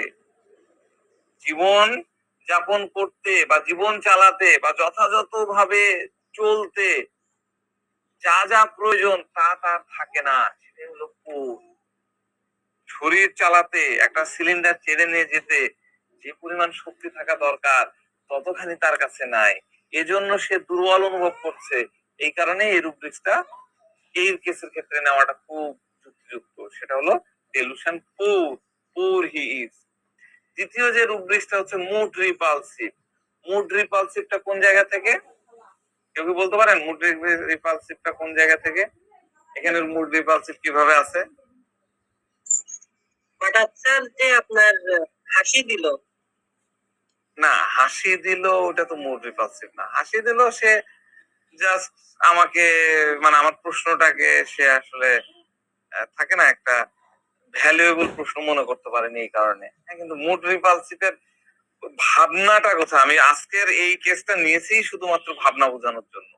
জীবন যাপন করতে বা জীবন চালাতে বা যথাযথভাবে চলতে যা যা প্রয়োজন তা তার থাকে না, সেটাই হলো পোর। শরীর চালাতে, একটা সিলিন্ডার টেনে নিয়ে যেতে যে পরিমাণ শক্তি থাকা দরকার ততখানি তার কাছে নাই, এজন্য সে দুর্বল অনুভব করছে। এই কারণে এই রুব্রিক্সটা এই কেসের ক্ষেত্রে নেওয়াটা খুব যুক্তিযুক্ত। সেটা হলো ডেলুশন পুর হি ইজ। দ্বিতীয় যে রুব্রিক্সটা হচ্ছে মুড রিপালসিভ। মুড রিপালসিভটা কোন জায়গা থেকে? কেউ কি বলতে পারেন মুড রিপালসিভটা কোন জায়গা থেকে? এখানে মুড রিপালসিভ কিভাবে আছে? হঠাৎ স্যার যে আপনার হাসি দিল, না, হাসি দিল ওটা তো মুড রিপালসিভ না। হাসি দিল সে জাস্ট আমাকে, মানে আমার প্রশ্নটাকে সে আসলে থাকে না একটা ভ্যালুয়েবল প্রশ্ন মনে করতে পারেনি, এই কারণে। হ্যাঁ, কিন্তু মুড রিপালসিভের ভাবনাটা কোথায়? আমি আজকের এই কেসটা নিয়েছি শুধুমাত্র ভাবনা বোঝানোর জন্য,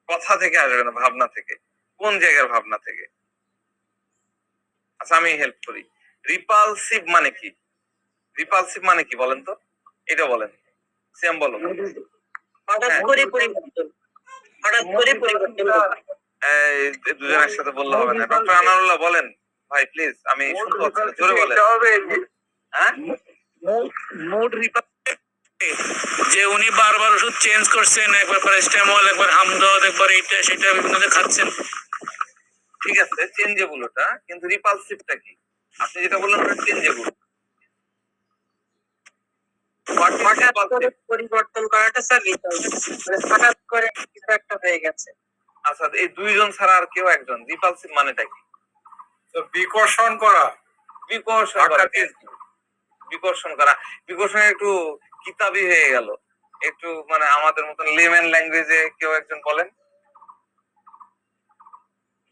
কথা থেকে আসবে না, ভাবনা থেকে। কোন জায়গার ভাবনা থেকে? আচ্ছা, আমি হেল্প করি। রিপালসিভ মানে কি? রিপালসিভ মানে কি বলেন তো, এটা বলেন, সিয়াম বলো। হঠাৎ করে পরিবর্তন, হঠাৎ করে পরিবর্তন। এই দুজন একসাথে বললে হবে না। ডক্টর আনারুল্লাহ বলেন ভাই, প্লিজ, আমি শুনতে পাচ্ছি না, জোরে বলেন। হ্যাঁ, মুড রিপালসিভ যে উনি বারবার ওষুধ চেঞ্জ করছেন, একবার প্যারাসিটামল, একবার হামদর্দ, একবার এইটা সেটা বিভিন্ন খাচ্ছেন। ঠিক আছে, চেঞ্জেবল ওটা, কিন্তু রিপালসিভটা কি? আপনি যেটা বললেন ওটা চেঞ্জেবল। হঠাৎ করে পরিবর্তন করাটা স্যার মানে হঠাৎ করে কিছু একটা হয়ে গেছে। আচ্ছা, এই দুইজন ছাড়া আর কেউ একজন রিপালসিভ মানেটা কি? বিকর্ষণ করা। বিকর্ষণ করা। বিকর্ষণ করা, বিকর্ষণ একটু কিতাবি হয়ে গেল, একটু মানে আমাদের মতন লেমেন ল্যাঙ্গুয়েজে কেউ একজন বলেন,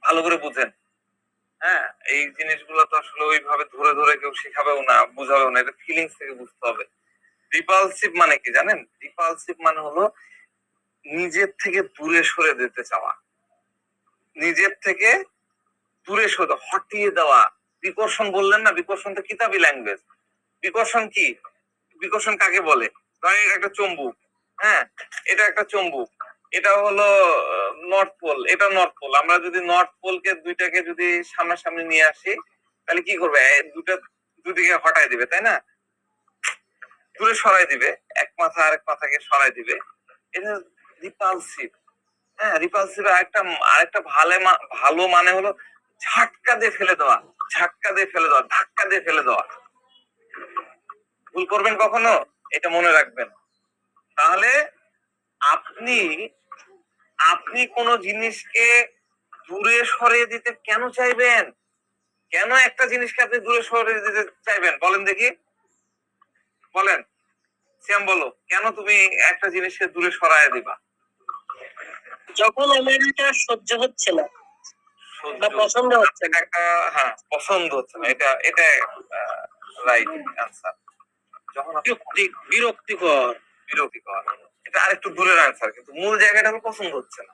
ভালো করে বুঝেন। হ্যাঁ, এই জিনিসগুলো তো আসলে ওইভাবে ধরে ধরে কেউ শেখাবেও না, বুঝাবেও না, এটা ফিলিংস থেকে বুঝতে হবে। রিপালসিভ মানে কি জানেন? রিপালসিভ মানে হলো নিজের থেকে দূরে সরে যেতে চাওয়া, নিজের থেকে দূরে সরে হটিয়ে দেওয়া। বিকর্ষণ বললেন না, বিকর্ষণ তো কিতাবি ল্যাঙ্গুয়েজ। বিকর্ষণ কি? বিকর্ষণ কাকে বলে? ধরেন এটা একটা চুম্বক, হ্যাঁ, এটা একটা চুম্বক, এটা হলো নর্থ পোল, এটা নর্থ পোল। আমরা যদি নর্থ পোলকে দুইটাকে যদি সামনাসামনি নিয়ে আসি, তাহলে কি করবে? দুদিকে হটাই দিবে, তাই না? দূরে সরাই দিবে, এক মাথা আরেক মাথাকে সরাই দিবে। এটা রিপালসিভ। হ্যাঁ, রিপালসিভ আরেকটা ভালো মানে হলো ঝাটকা দিয়ে ফেলে দেওয়া, ঝাটকা দিয়ে ফেলে দেওয়া, ধাক্কা দিয়ে ফেলে দেওয়া। ভুল করবেন কখনো, এটা মনে রাখবেন। তাহলে আপনি আপনি কোন জিনিসকে দূরে সরিয়ে দিতে কেন চাইবেন? কেন একটা জিনিসকে আপনি দূরে সরিয়ে দিতে চাইবেন বলেন দেখি, বলেন। শ্যাম বলো, কেন তুমি একটা জিনিসকে দূরে সরায় দিবা? যখন আমার এটা সহ্য হচ্ছে না বা পছন্দ হচ্ছে না। একটা, হ্যাঁ, পছন্দ হচ্ছে না, এটা এটা রাইট অ্যান্সার। যখন বিরক্তিকর। বিরক্তিকর, এটা আরেকটু দূরের অ্যান্সার, কিন্তু মূল জায়গাটা আমার পছন্দ হচ্ছে না।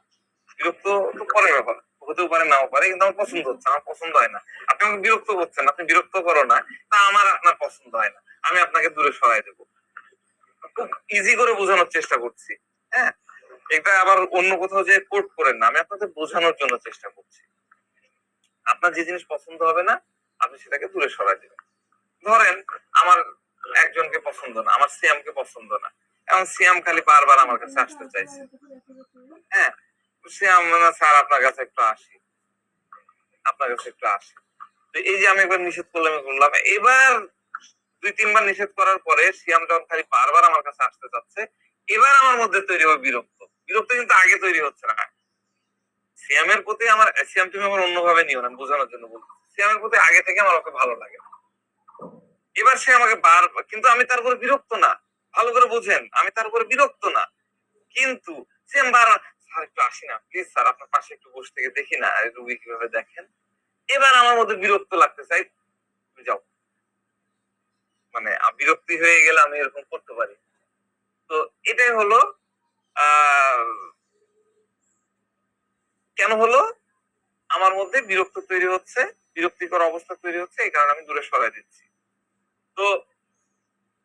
বিরক্ত তো পরের ব্যাপার, হতেও পারে নাও পারে, কিন্তু আমার পছন্দ হচ্ছে, আমার পছন্দ হয় না। আপনি আমাকে বিরক্ত করছেন, আপনি বিরক্ত করো না, তা আমার আপনার পছন্দ হয় না, আমি আপনাকে দূরে সরাই দেবো। খুব ইজি করে বোঝানোর চেষ্টা করছি। হ্যাঁ, এটা আবার অন্য কোথাও যে কোট করেন না, আমি আপনাদের বোঝানোর জন্য চেষ্টা করছি। আপনার যে জিনিস পছন্দ হবে না, আপনি সেটাকে দূরে সরাই দেবেন। ধরেন আমার একজনকে পছন্দ না, আমার সিয়ামকে পছন্দ না, এখন সিয়াম খালি বারবার আমার কাছে আসতে চাইছে। হ্যাঁ, সিয়াম স্যার আপনার কাছে একটু আসি, আপনার কাছে একটু আসি। তো এই যে আমি একবার নিষেধ করলাম, এবার 2-3 বার নিষেধ করার পরে সিয়াম যখন খালি বারবার আমার কাছে আসতে চাচ্ছে, এবার আমার মধ্যে তৈরি হবে বিরক্ত। বিরক্ত কিন্তু আগে তৈরি হচ্ছে না। সিয়ামের প্রতি আমার, সিয়াম তুমি আমার অন্যভাবে নিও না, বোঝানোর জন্য বলছি, সিয়ামের প্রতি আগে থেকে আমার ওকে ভালো লাগে। এবার সে আমাকে কিন্তু আমি তার উপরে বিরক্ত না, ভালো করে বুঝেন, আমি তার উপরে বিরক্ত না, কিন্তু সিয়াম স্যার একটু আসি না প্লিজ, স্যার আপনার পাশে একটু বসে থেকে দেখি না রুগী কিভাবে দেখেন। এবার আমার মধ্যে বিরক্ত লাগতে চাই, তুমি যাও। মানে বিরক্তি হয়ে গেলে আমি এরকম করতে পারি। তো এটাই হলো কেন হলো, আমার মধ্যে বিরক্ত তৈরি হচ্ছে, বিরক্তিকর অবস্থা তৈরি হচ্ছে, এই কারণে আমি দূরে সরাই দিচ্ছি। তো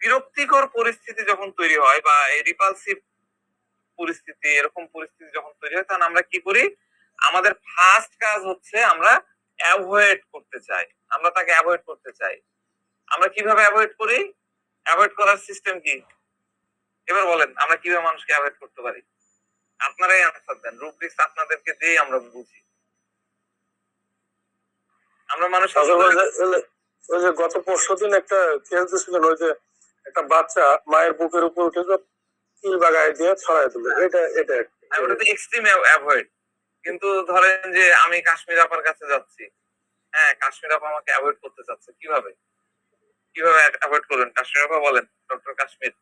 বিরক্তিকর পরিস্থিতি যখন তৈরি হয় বা রিপালসিভ পরিস্থিতি, এরকম পরিস্থিতি যখন তৈরি হয়, তখন আমরা কি করি? আমাদের ফার্স্ট কাজ হচ্ছে আমরা অ্যাভয়েড করতে চাই, আমরা তাকে অ্যাভয়েড করতে চাই। আমরা কিভাবে অ্যাভয়েড করি? অ্যাভয়েড করার সিস্টেম কি? এবার বলেন, আমরা কিভাবে মানুষকে অ্যাভয়েড করতে পারি? আপনারাই আনসার দেন, রুব্রিক্স আপনাদেরকে দিয়ে আমরা বুঝি। আমরা মানুষ ওই যে গত পরশুদিন একটা কেস দিয়েছিলেন, ওই যে একটা বাচ্চা মায়ের বুকের উপর উঠে কিল বাগায় দিয়ে ছড়াই দিল, এটা এটা ওটা তো এক্সট্রিম অ্যাভয়েড। কিন্তু ধরেন যে আমি কাশ্মীর আপার কাছে যাচ্ছি, হ্যাঁ, কাশ্মীর আপা আমাকে অ্যাভয়েড করতে চাচ্ছে, কিভাবে কিভাবে অ্যাভয়েড করবেন? কাশ্মীর আপা বলেন, ডক্টর কাশ্মীর,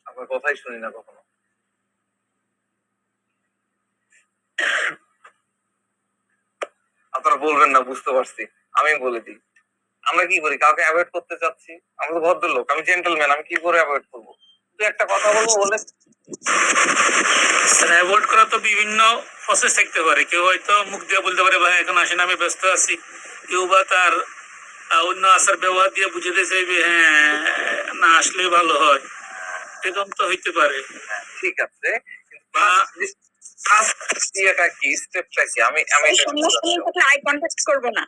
আপনার কথাই শুনি না কখনো। আপনারা বলবেন না, বুঝতে পারছি, আমি বলে দিই। আমরা কি করি? কাউকে অ্যাভয়েড করতে চাচ্ছি, আমরা তো ভদ্রলোক, আমি জেন্টলম্যান, আমি কি করে অ্যাভয়েড করবো? তুই একটা কথা বলবো বলে অ্যাভয়েড করা তো বিভিন্ন প্রসেস থাকতে পারে। কেউ হয়তো মুখ দিয়ে বলতে পারে ভাই এখন আসেন আমি ব্যস্ত আছি, কেউ বা তার অন্য আচার ব্যবহার দিয়ে বুঝে দিয়ে চাইবে হ্যাঁ না আসলেই ভালো হয়, এরকম তো হইতে পারে। ঠিক আছে, বা ইয়েটা কি, স্টেপটা কি? আমি আই কন্টাক্ট করবো না।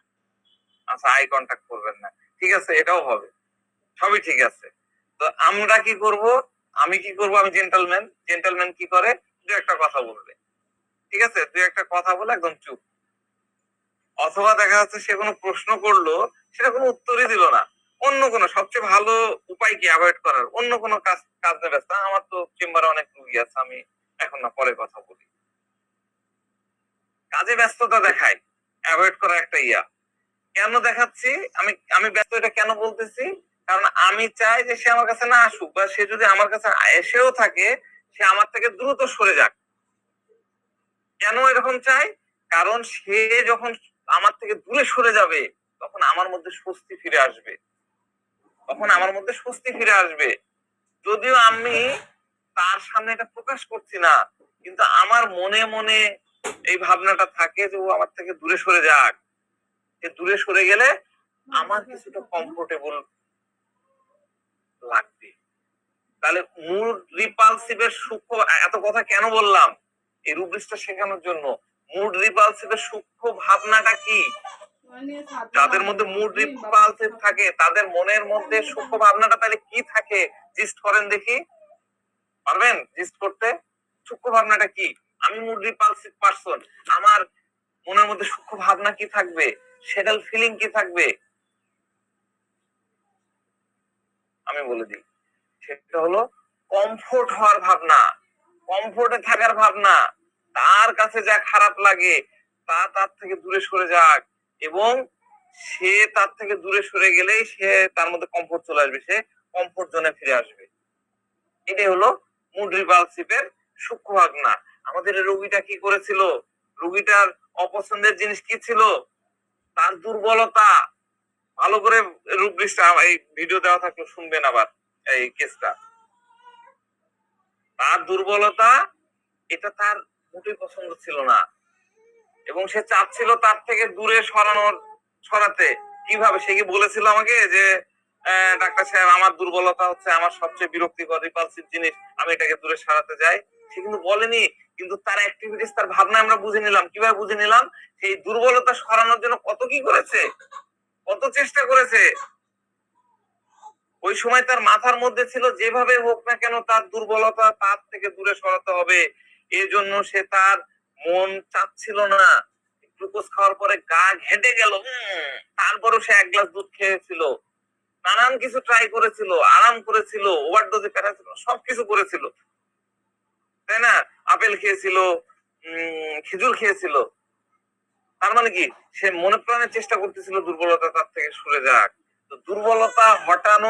আচ্ছা, আই কন্টাক্ট করবেন না, ঠিক আছে, এটাও হবে, সবই ঠিক আছে। তো আমরা কি করব? আমি কি করব? আমি জেন্টলম্যান, জেন্টলম্যান কি করে? দু একটা কথা বলবে, ঠিক আছে, দু একটা কথা বলে একদম চুপ। অথবা দেখা যাচ্ছে সে কোনো প্রশ্ন করলো, সেটা কোনো উত্তরই দিল না, অন্য কোনো সবচেয়ে ভালো উপায় কি অ্যাভয়েড করার? অন্য কোনো কাজ কাজ নিয়ে ব্যস্ত। আমার তো চেম্বারে অনেক রুগী আছে, আমি এখন না পরে কথা বলি। কাজে ব্যস্ততা দেখায় অ্যাভয়েড করা একটা ইয়া। কেন দেখাচ্ছি? আমি আমি ব্যস্ত এটা কেন বলতেছি? কারণ আমি চাই যে সে আমার কাছে না আসুক, বা সে যদি আমার কাছে এসেও থাকে সে আমার থেকে দ্রুত সরে যাক। কেন এরকম চাই? কারণ সে যখন আমার থেকে দূরে সরে যাবে তখন আমার মধ্যে স্বস্তি ফিরে আসবে। যদিও আমি তার সামনে এটা প্রকাশ করছি না, কিন্তু আমার মনে মনে এই ভাবনাটা থাকে যে ও আমার থেকে দূরে সরে যাক। সে দূরে সরে গেলে আমার কিছুটা কমফোর্টেবল লাগবে। তাহলে মুড রিপালসিভের সূক্ষ্ম, এত কথা কেন বললাম? এই রুব্রিক্সটা শেখানোর জন্য। মুড রিপালসিভের সূক্ষ্ম ভাবনাটা কি? যাদের মধ্যে মুড রিপালসিভ থাকে তাদের মনের মধ্যে সূক্ষ্ম ভাবনাটা তাহলে কি থাকে? জিস্ট করেন দেখি, পারবেন জিস্ট করতে? সূক্ষ্ম ভাবনাটা কি? আমি মুড রিপালসিভ পারসন, আমার মনের মধ্যে সূক্ষ্ম ভাবনা কি থাকবে? সেডাল ফিলিং কি থাকবে? আমি বলে দিই, সেটা হলো কমফোর্ট হওয়ার ভাবনা, কমফোর্টে থাকার ভাবনা। তার কাছে যা খারাপ লাগে তা তার থেকে দূরে সরে যাক, এবং সে তার থেকে দূরে সরে গেলেই সে তার মধ্যে কমফোর্ট চলে আসবে, সে কমফোর্ট জোনে ফিরে আসবে। এটাই হলো মুড রিপালসিভের সূক্ষ্ম ভাবনা। আমাদের এই রোগীটা কি করেছিল? রোগীটার অপছন্দের জিনিস কি ছিল? তার দুর্বলতা। ভালো করে রুব্রিক্সটা এই ভিডিও দেওয়া থাকলে শুনবেন আবার এই কেসটা। তার দুর্বলতা, এটা তার মোটেই পছন্দ ছিল না, এবং সে চাচ্ছিল তার থেকে দূরে সরাতে। কিভাবে? সে কি বলেছিল আমাকে যে ডাক্তার সাহেব আমার দুর্বলতা হচ্ছে আমার সবচেয়ে বিরক্তিকর রিপালসিভ জিনিস, আমি এটাকে দূরে সরাতে যাই? সে কিন্তু বলেনি, কিন্তু তার অ্যাক্টিভিটিস, তার ভাবনা আমরা বুঝে নিলাম। কিভাবে বুঝে নিলাম? সেই দুর্বলতা সরানোর জন্য কত কি করেছে, কত চেষ্টা করেছে। ওই সময় তার মাথার মধ্যে ছিল যেভাবে হোক না কেন তার দুর্বলতা তার থেকে দূরে সরাতে হবে। এজন্য সে তার মন চাচ্ছিল না। গ্লুকোজ খাওয়ার পরে গা ঘেঁটে গেল, তারপরও সে এক গ্লাস দুধ খেয়েছিল। নানান কিছু ট্রাই করেছিল, আরাম করেছিল, ওভারডোজে প্যারাসিটামল সবকিছু করেছিল, তাই না? আপেল খেয়েছিল, খেজুর খেয়েছিল। তার মানে কি? সে মনে প্রাণে চেষ্টা করতেছিল দুর্বলতা তার থেকে সরে যাক। তো দুর্বলতা হটানো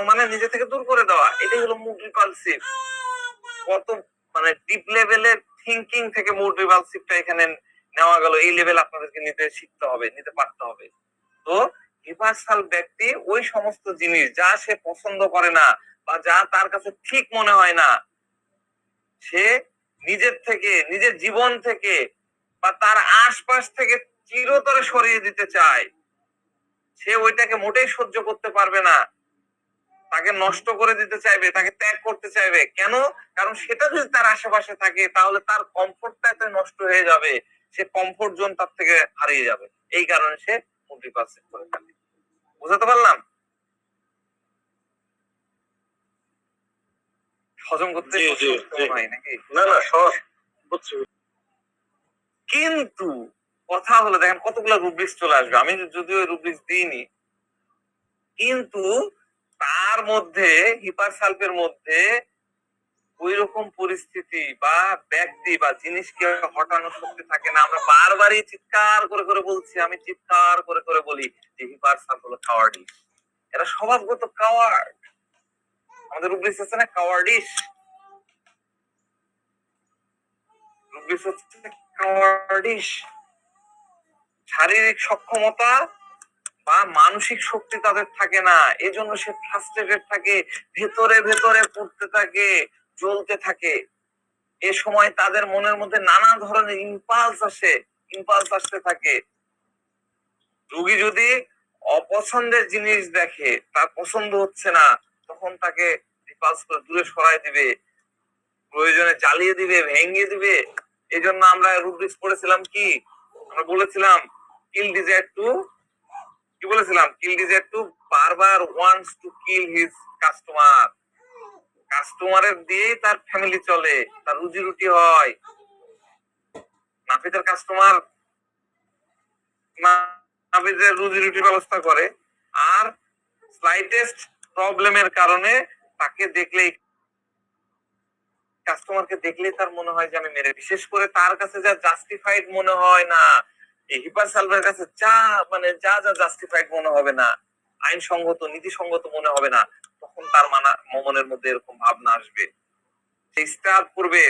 মানে নিজে থেকে দূর করে দেওয়া। এটাই হলো মুড রিপালসিভ। কত মানে ডিপ লেভেলের থিঙ্কিং থেকে মুড রিপালসিভটা এখানে নেওয়া গেল। এই লেভেল আপনাদেরকে নিতে শিখতে হবে, নিতে পারতে হবে। তো রিভার্সাল ব্যক্তি ওই সমস্ত জিনিস যা সে পছন্দ করে না বা যা তার কাছে ঠিক মনে হয় না, সে নিজের থেকে, নিজের জীবন থেকে বা তার আশপাশ থেকে চিরতরে সরিয়ে দিতে চায়। সে ওইটাকে মোটেই সহ্য করতে পারবে না, তাকে নষ্ট করে দিতে চাইবে, তাকে ত্যাগ করতে চাইবে। কেন? কারণ সেটা যদি তার আশেপাশে থাকে তাহলে তার কমফোর্টটা নষ্ট হয়ে যাবে, সে কমফোর্ট জোন তার থেকে হারিয়ে যাবে। এই কারণে সে মুড রিপালসিভ করে থাকে। বুঝতে পারলাম? হজম করতে হয় নাকি? না না, সহজ বুঝছি। কিন্তু কথা হলো, দেখেন কতগুলো রুব্রিক্স চলে আসবে। আমি যদিও রুব্রিক্স দিইনি, কিন্তু তার মধ্যে হিপারসালফের মধ্যে ওই রকম পরিস্থিতি বা ব্যক্তি বা জিনিসকে হটানোর শক্তি থাকে না। আমরা বারবারই চিৎকার করে করে বলছি, আমি চিৎকার করে করে বলি যে হিপারসালফ হলো কাওয়ার্ডিশ। এরা স্বভাবগত কাওয়ার্ড। আমাদের রুব্রিক্স আছে না, কাওয়ার্ডিশ। রুব্রিক্স হচ্ছে কাওয়ার্ডিশ। শারীরিক সক্ষমতা বা মানসিক শক্তি তাদের থাকে না, এজন্য সে ফ্রাস্ট্রেটেড থাকে, ভেতরে ভেতরে পড়তে থাকে, জ্বলতে থাকে। এ সময় তাদের মনের মধ্যে নানা ধরনের ইম্পালস আসতে থাকে। রোগী যদি অপছন্দের জিনিস দেখে, তার পছন্দ হচ্ছে না, তখন তাকে রিপালস করে দূরে সরাই দিবে, প্রয়োজনে জ্বালিয়ে দিবে, ভেঙে দিবে। এই জন্য আমরা রুব্রিক্স পড়েছিলাম কি? আমরা বলেছিলাম কিল ডিজায়ার টু, কি বলেছিলাম? কিল ডিজায়ার টু বারবার wants to kill his customer. কাস্টমারের দিয়েই তার ফ্যামিলি চলে, তার রুজি রুটি হয়। নাফিদের কাস্টমার না নাবিদের রুজি রুটির ব্যবস্থা করে, আর স্লাইটেস্ট প্রবলেমের কারণে তাকে দেখলেই, কাস্টমারকে দেখলেই তার মনে হয় যে আমি মেরে, বিশেষ করে তার কাছে যা জাস্টিফাইড মনে হয় না, এই হিপার সালভের কাছে যা যা জাস্টিফাইড মনে হবে না, আইনসঙ্গত নীতিসঙ্গত মনে হবে না, তখন তার মনের মধ্যে এরকম ভাবনা আসবে, সে স্ট্যাব করবে।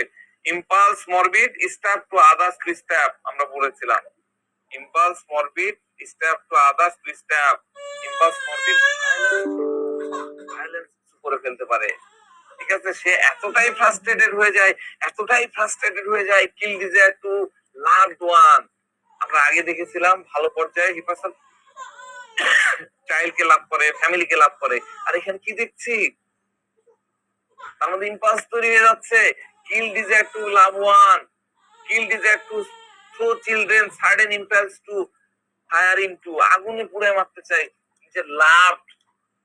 Impulse morbid stab to others to stab, আমরা বলেছিলাম impulse morbid stab to others to stab, impulse morbid violence করে ফেলতে পারে। ঠিক আছে, সে এতটাই ফ্রাস্ট্রেটেড হয়ে যায় কিল ডিজায়ার টু লাভড ওয়ান। আমরা আগে দেখেছিলাম ভালো পর্যায়ে হিপাসাল চাইল্ডকে লাভ করে, ফ্যামিলিকে লাভ করে, আর এখানে কি দেখছি, তার মধ্যে ইম্পালস তৈরি হয়ে যাচ্ছে, kill desire to love one, kill desire to throw children, sudden impulse to fire into, আগুনে পুড়ে মারতে চাই নিজের লাভড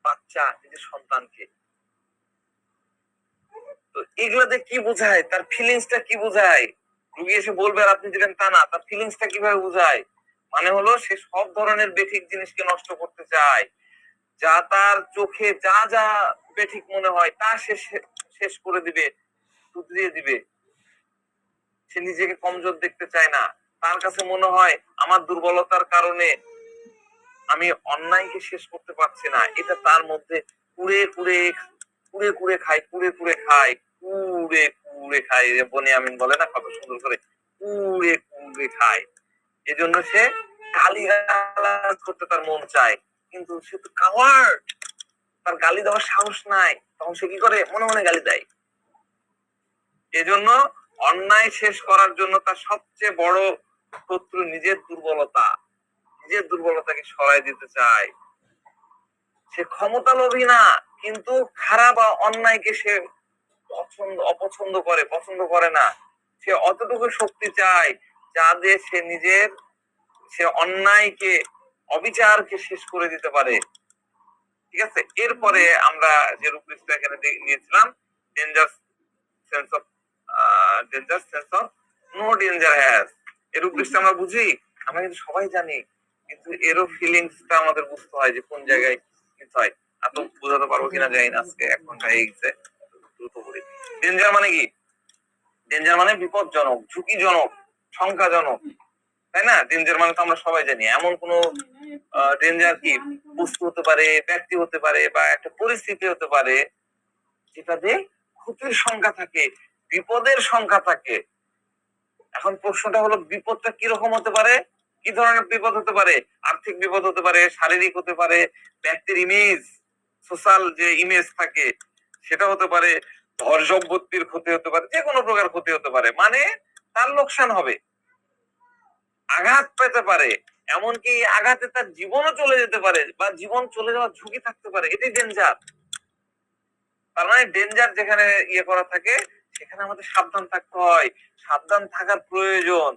বাচ্চা, নিজের সন্তানকে। তো এগুলাতে কি বোঝায়, তার ফিলিংসটা কি বোঝায়? রুগী এসে বলবে আর আপনি দিবেন তা না, তার ফিলিংসটা কিভাবে বোঝায়? মানে হলো সে সব ধরনের বেঠিক জিনিসকে নষ্ট করতে চায়, যা তার চোখে যা যা বেঠিক মনে হয় তা সে শেষ করে দিবে, শুধরিয়ে দিবে। সে নিজেকে কমজোর দেখতে চায় না, তার কাছে মনে হয় আমার দুর্বলতার কারণে আমি অন্যায়কে শেষ করতে পারছি না, এটা তার মধ্যে কুড়ে খায়, বনিয়ামিন বলে না কত সুন্দর করে, কুড়ে খায়। এজন্য সে গালিগালাজ করতে তার মন চায়, কিন্তু সে তো কাওয়ার্ড, তার গালি দেওয়ার সাহস নাই, তখন সে কি করে, মনে মনে গালি দেয়। এজন্য অন্যায় শেষ করার জন্য তার সবচেয়ে বড় শত্রু নিজের দুর্বলতাকে সরাই দিতে চায়। সে ক্ষমতা লোভী না, কিন্তু খারাপ বা অন্যায়কে সে পছন্দ করে না। সে অতটুকু শক্তি চায় যা দিয়ে সে অন্যায়কে, অবিচারকে শেষ করে দিতে পারে। ঠিক আছে, এরপরে আমরা যে রূপরেখা এখানে নিয়েছিলাম, danger sense of no danger has, এর রূপরেখা আমরা বুঝি, আমরা কিন্তু সবাই জানি, কিন্তু এরও ফিলিংসটা আমাদের বুঝতে হয় যে কোন জায়গায় কিন্তু হয়। এত বোঝাতে পারবো কিনা জানি না, আজকে 1 ঘন্টা হয়ে গেছে, দ্রুত বলি। ডেঞ্জার মানে কি? ডেঞ্জার মানে বিপজ্জনক, ঝুঁকিজনক, শঙ্কাজনক, তাই না? ডেঞ্জার মানে তো আমরা সবাই জানি। এমন কোন ডেঞ্জার কি বস্তু হতে পারে, ব্যক্তি হতে পারে, বা একটা পরিস্থিতি হতে পারে যেটাতে ক্ষতির সংখ্যা থাকে, বিপদের সংখ্যা থাকে। এখন প্রশ্নটা হলো বিপদটা কিরকম হতে পারে, কি ধরনের বিপদ হতে পারে? আর্থিক বিপদ হতে পারে, শারীরিক হতে পারে, ব্যক্তির ইমেজ, সোশ্যাল যে ইমেজ থাকে সেটা হতে পারে, ধর সম্পত্তির ক্ষতি হতে পারে, যে কোনো প্রকার ক্ষতি হতে পারে, মানে তার লোকসান হবে, আঘাত পেতে পারে, এমনকি আঘাতে তার জীবনও চলে যেতে পারে, বা জীবন চলে যাওয়ার ঝুঁকি থাকতে পারে। এটাই ডেঞ্জার। তার মানে ডেঞ্জার যেখানে করা থাকে সেখানে আমাদের সাবধান থাকতে হয়, সাবধান থাকার প্রয়োজন।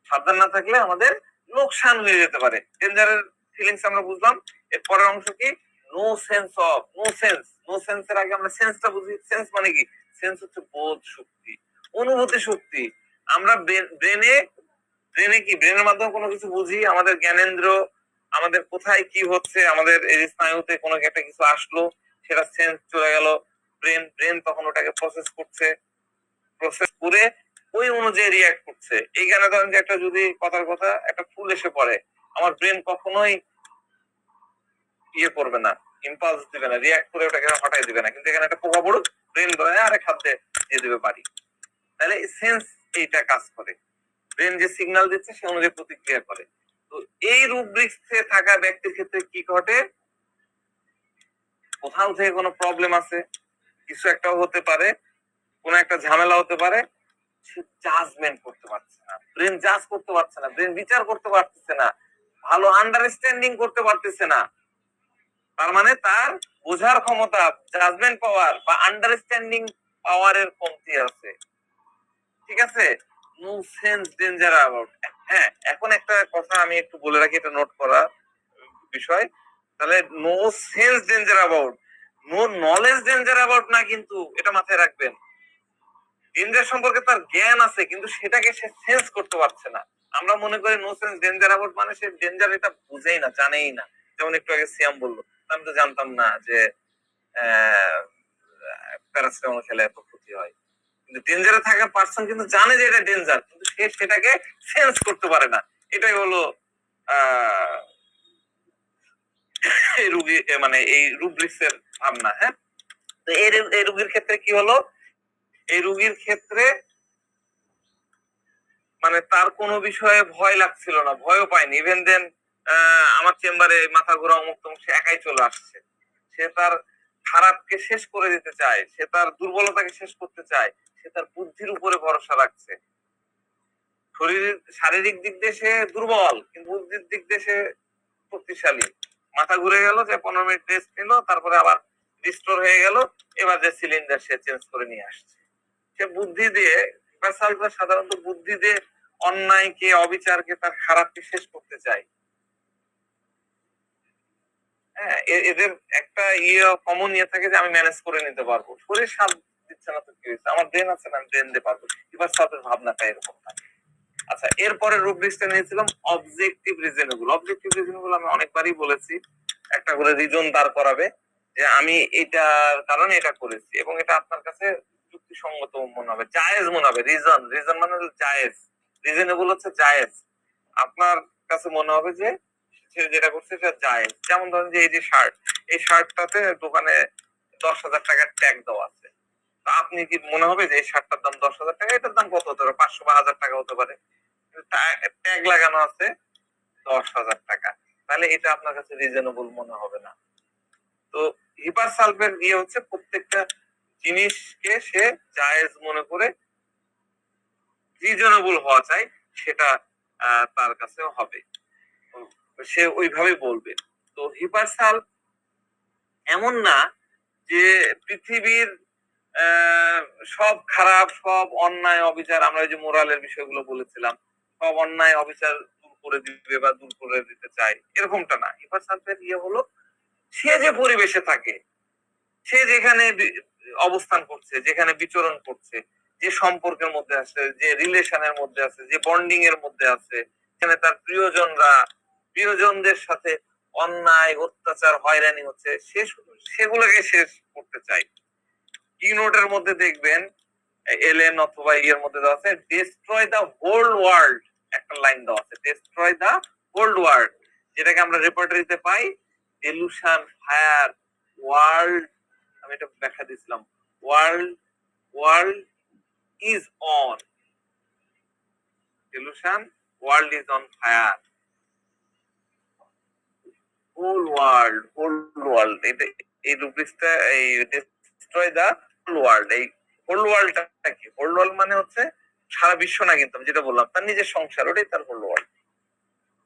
সাবধান না থাকলে আমাদের লোকসান হয়ে যেতে পারে। ডেঞ্জারের ফিলিংস আমরা বুঝলাম। এর পরের অংশ কি? নো সেন্স এর আগে আমরা সেন্সটা বুঝি। সেন্স মানে কি? সেন্স হচ্ছে বোধ শক্তি, অনুভূতি শক্তি। আমরা ব্রেনে কি, ব্রেনের মাধ্যমে কোনো কিছু বুঝি, আমাদের জ্ঞানেন্দ্র, আমাদের কোথায় কি হচ্ছে, আমাদের এই স্নায়ুতে কোনো একটা কিছু আসলো, সেটা সেন্স চলে গেল ব্রেন তখন ওটাকে প্রসেস করে ওই অনুযায়ী রিয়াক্ট করছে। এইখানে ধরেন যে একটা যদি কথার কথা একটা ফুল এসে পড়ে, আমার ব্রেন কখনোই করবে না, ইম্পালস দিবে না, রিয়াক্ট করে ওটাকে হটাই দিবে না। কিন্তু এখানে একটা পোকা পড়ুক, ব্রেন বলে আরে খাদ্যে দিয়ে দিবে বাড়ি। তাহলে সেন্স এইটা কাজ করে, ব্রেন যে সিগন্যাল দিচ্ছে সে অনুযায়ী প্রতিক্রিয়া করে। তো এই রুব্রিক্সে থাকা ব্যক্তির ক্ষেত্রে কি ঘটে? কোথাও থেকে কোনো প্রবলেম আছে, কিছু একটা হতে পারে, কোন একটা ঝামেলা হতে পারে, সে জাজমেন্ট করতে পারছে না, ব্রেন জাজ করতে পারছে না, ব্রেন বিচার করতে পারতেছে না, ভালো আন্ডারস্ট্যান্ডিং করতে পারতেছে না। তার মানে তার বোঝার ক্ষমতা, জাজমেন্ট পাওয়ার বা আন্ডারস্ট্যান্ডিং পাওয়ারের কমতি আছে। ঠিক আছে, নো সেন্স ডেঞ্জার অ্যাবাউট। হ্যাঁ, এখন একটা কথা আমি একটু বলে রাখি, এটা নোট করা বিষয়। তাহলে no sense danger about, no knowledge danger about না, কিন্তু এটা মাথায় রাখবেন। ডেঞ্জার সম্পর্কে তার জ্ঞান আছে, কিন্তু সেটাকে সে সেন্স করতে পারছে না। আমরা মনে করি নো সেন্স ডেঞ্জার অ্যাবাউট মানে সে ডেঞ্জার এটা বুঝেই না, জানেই না। যেমন একটু আগে সিয়াম বললো, আমি তো জানতাম না যে প্যারাসিটামল খেলে এত ক্ষতি হয়। কিন্তু ডেঞ্জারে থাকা পার্সন কিন্তু জানে যে এটা ডেঞ্জার, কিন্তু সে সেটাকে সেন্স করতে পারে না। এটাই হলো আহ এই রুগী মানে এই রুব্রিক্সের ভাবনা। হ্যাঁ, তো এই রুগীর ক্ষেত্রে কি হলো, এই রুগীর ক্ষেত্রে মানে তার কোনো বিষয়ে ভয় লাগছিল না, ভয়ও পায়নি। ইভেন দেন আমার চেম্বারে মাথা ঘোরা অমুক তমুক সে একাই চলে আসছে। সে তার খারাপকে শেষ করে দিতে চায়, সে তার দুর্বলতাকে শেষ করতে চায়, সে তার বুদ্ধির উপরে ভরসা রাখছে। শারীরিক দিক দিয়ে সে দুর্বল, কিন্তু বুদ্ধির দিক দিয়ে সে শক্তিশালী। মাথা ঘুরে গেল, যে 15 মিনিট রেস্ট নিল, তারপরে আবার রিস্টোর হয়ে গেল। এবার যে সিলিন্ডার সে চেঞ্জ করে নিয়ে আসছে। সে বুদ্ধি দিয়ে, সাধারণত বুদ্ধি দিয়ে অন্যায়কে, অবিচারকে, তার খারাপকে শেষ করতে চায়। হ্যাঁ, এদের একটা কমন থাকে যে আমি ম্যানেজ করে নিতে পারবো। শরীর সাথ দিচ্ছে না তো কি হয়েছে, আমার ব্রেন আছে না, আমি ব্রেন দিয়ে পারবো। এবার সাথের ভাবনাটা এরকম থাকে। আচ্ছা, এরপরে রুব্রিক্সটা নিয়েছিলাম অবজেক্টিভ রিজনেবল। অবজেক্টিভ রিজনেবল আমি অনেকবারই বলেছি, একটা করে রিজন দাঁড় করাবে যে আমি এটার কারণে এটা করেছি, এবং এটা আপনার কাছে যুক্তিসঙ্গত মনে হবে, জায়েজ মনে হবে। রিজন রিজন মানে হলো জায়েজ, রিজনেবল হচ্ছে জায়েজ। আপনার কাছে মনে হবে যে সে যেটা করছে সেটা জায়েজ। যেমন ধরেন যে এই যে শার্ট, এই শার্টটাতে দোকানে 10,000 টাকার ট্যাগ দেওয়া আছে। তো আপনি কি মনে হবে যে এই শার্টটার দাম 10,000 টাকা, এটার দাম কত হতে পারে, 500 বা 1000 টাকা হতে পারে, ট্যাগ লাগানো আছে 10,000 টাকা, তাহলে এটা আপনার কাছে রিজনেবল মনে হবে না। তো হিপার সালফের হচ্ছে প্রত্যেকটা জিনিসকে সে জায়েজ মনে করে, রিজনেবল হওয়া চাই সেটা তার কাছেও হবে, সে ওইভাবে বলবে। তো হিপার সালফ এমন না যে পৃথিবীর সব খারাপ, সব অন্যায় অবিচার, আমরা যে মোরালের বিষয়গুলো বলেছিলাম, সব অন্যায় অবিচার দূর করে দিবে বা দূর করে দিতে চাই, এরকমটা না। হিপার সালফের হলো সে যে পরিবেশে থাকে, সে যেখানে অবস্থান করছে, যেখানে বিচরণ করছে, যে সম্পর্কের মধ্যে আছে, যে রিলেশনের মধ্যে আছে, যে বন্ডিং এর মধ্যে আছে, সেখানে তার প্রিয়জনদের সাথে অন্যায়, অত্যাচার, হয়রানি হচ্ছে, সে শুধু সেগুলোকে শেষ করতে চায়। কি নোটের মধ্যে দেখবেন এলএন অথবা ইয়ের মধ্যে দেওয়া আছে ডেস্ট্রয় দ্য হোল ওয়ার্ল্ড, একটা লাইন দেওয়া আছে ডেস্ট্রয় দ্য হোল ওয়ার্ল্ড, যেটাকে আমরা রেপার্টরিতে পাই ডেলুশন, ফায়ার, ওয়ার্ল্ড। আমি এটা ব্যাখ্যা দিয়েছিলাম, world is on delusion, world is on fire, whole world. এই রুব্রিক্সটা, এই ডেস্ট্রয় দ্য হোল ওয়ার্ল্ড, এই হোল ওয়ার্ল্ডটা কি? হোল ওয়ার্ল্ড মানে হচ্ছে সারা বিশ্ব না, কিন্তু আমি যেটা বললাম তার নিজের সংসার, ওটাই তার হোল ওয়ার্ল্ড।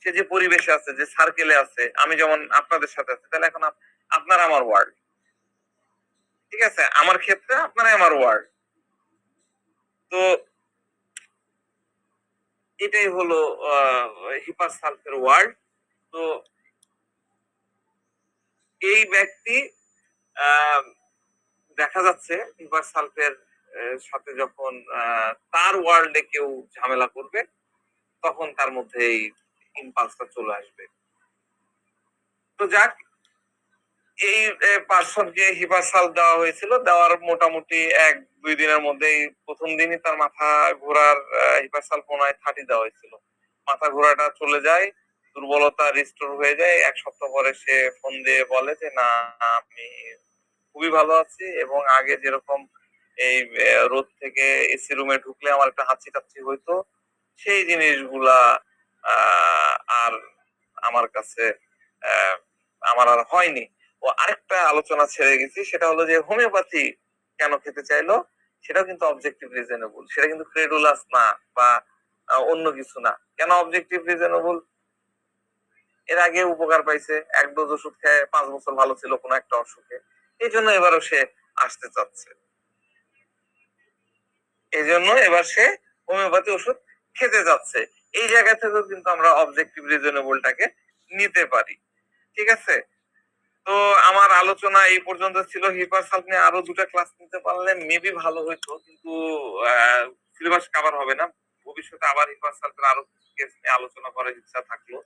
সে যে পরিবেশে আছে, যে সার্কেলে আছে, আমি যেমন আপনাদের সাথে আছি, তাহলে এখন আপনার আমার ওয়ার্ল্ড, ঠিক আছে? আমার ক্ষেত্রে আপনারাই আমার ওয়ার্ল্ড। তো এটাই হলো হিপার সালফের ওয়ার্ল্ড। তো এই ব্যক্তি দেখা যাচ্ছে হিপার সালফের সাথে যখন তার ওয়ার্ল্ডে কেউ ঝামেলা করবে, তখন তার মধ্যে এই ইম্পালসটা চলে আসবে। তো যাক, এই পার্সনকে হিপার সালফ দেওয়া হয়েছিল, দেওয়ার মোটামুটি 1-2 দিনের মধ্যেই, প্রথম দিনই তার মাথা ঘোরার হিপার সালফ মনে হয় 30 দেওয়া হয়েছিল। মাথা ঘোরাটা চলে যায়, দুর্বলতা রিস্টোর হয়ে যায়। 1 সপ্তাহ পরে সে ফোন দিয়ে বলে যে না, আমি খুবই ভালো আছি, এবং আগে যেরকম এই রোদ থেকে এসি রুমে ঢুকলে আমার একটা হাঁচি টাচ্ছি হইতো, সেই জিনিসগুলা আর আমার কাছে আমার আর হয়নি। ও আরেকটা আলোচনা ছেড়ে গেছি, সেটা হলো যে হোমিওপ্যাথি কেন খেতে চাইলো, সেটাও কিন্তু অবজেক্টিভ রিজনেবল, সেটা কিন্তু ক্রেডুলাস না বা অন্য কিছু না। কেন অবজেক্টিভ রিজনেবল? এর আগে উপকার পাইছে, 1 ডোজ ওষুধ খেয়ে 5 বছর ভালো ছিল কোনো একটা অসুখে, এই জন্য এবারও সে আসতে চাচ্ছে, এই জন্য এবার সে হোমিওপ্যাথি ওষুধ খেতে যাচ্ছে। এই জায়গা থেকেও কিন্তু আমরা অবজেক্টিভ রিজনেবলটাকে নিতে পারি, ঠিক আছে? তো আমার আলোচনা এই পর্যন্ত ছিল। হিপার সালফ নিয়ে আরো 2টা ক্লাস নিতে পারলে মেবি ভালো হইতো, কিন্তু সিলেবাস কভার হবে না। ভবিষ্যৎ ভবিষ্যতে আবার হিপারসালফের আরো কিছু কেস নিয়ে আলোচনা করার ইচ্ছা থাকলো।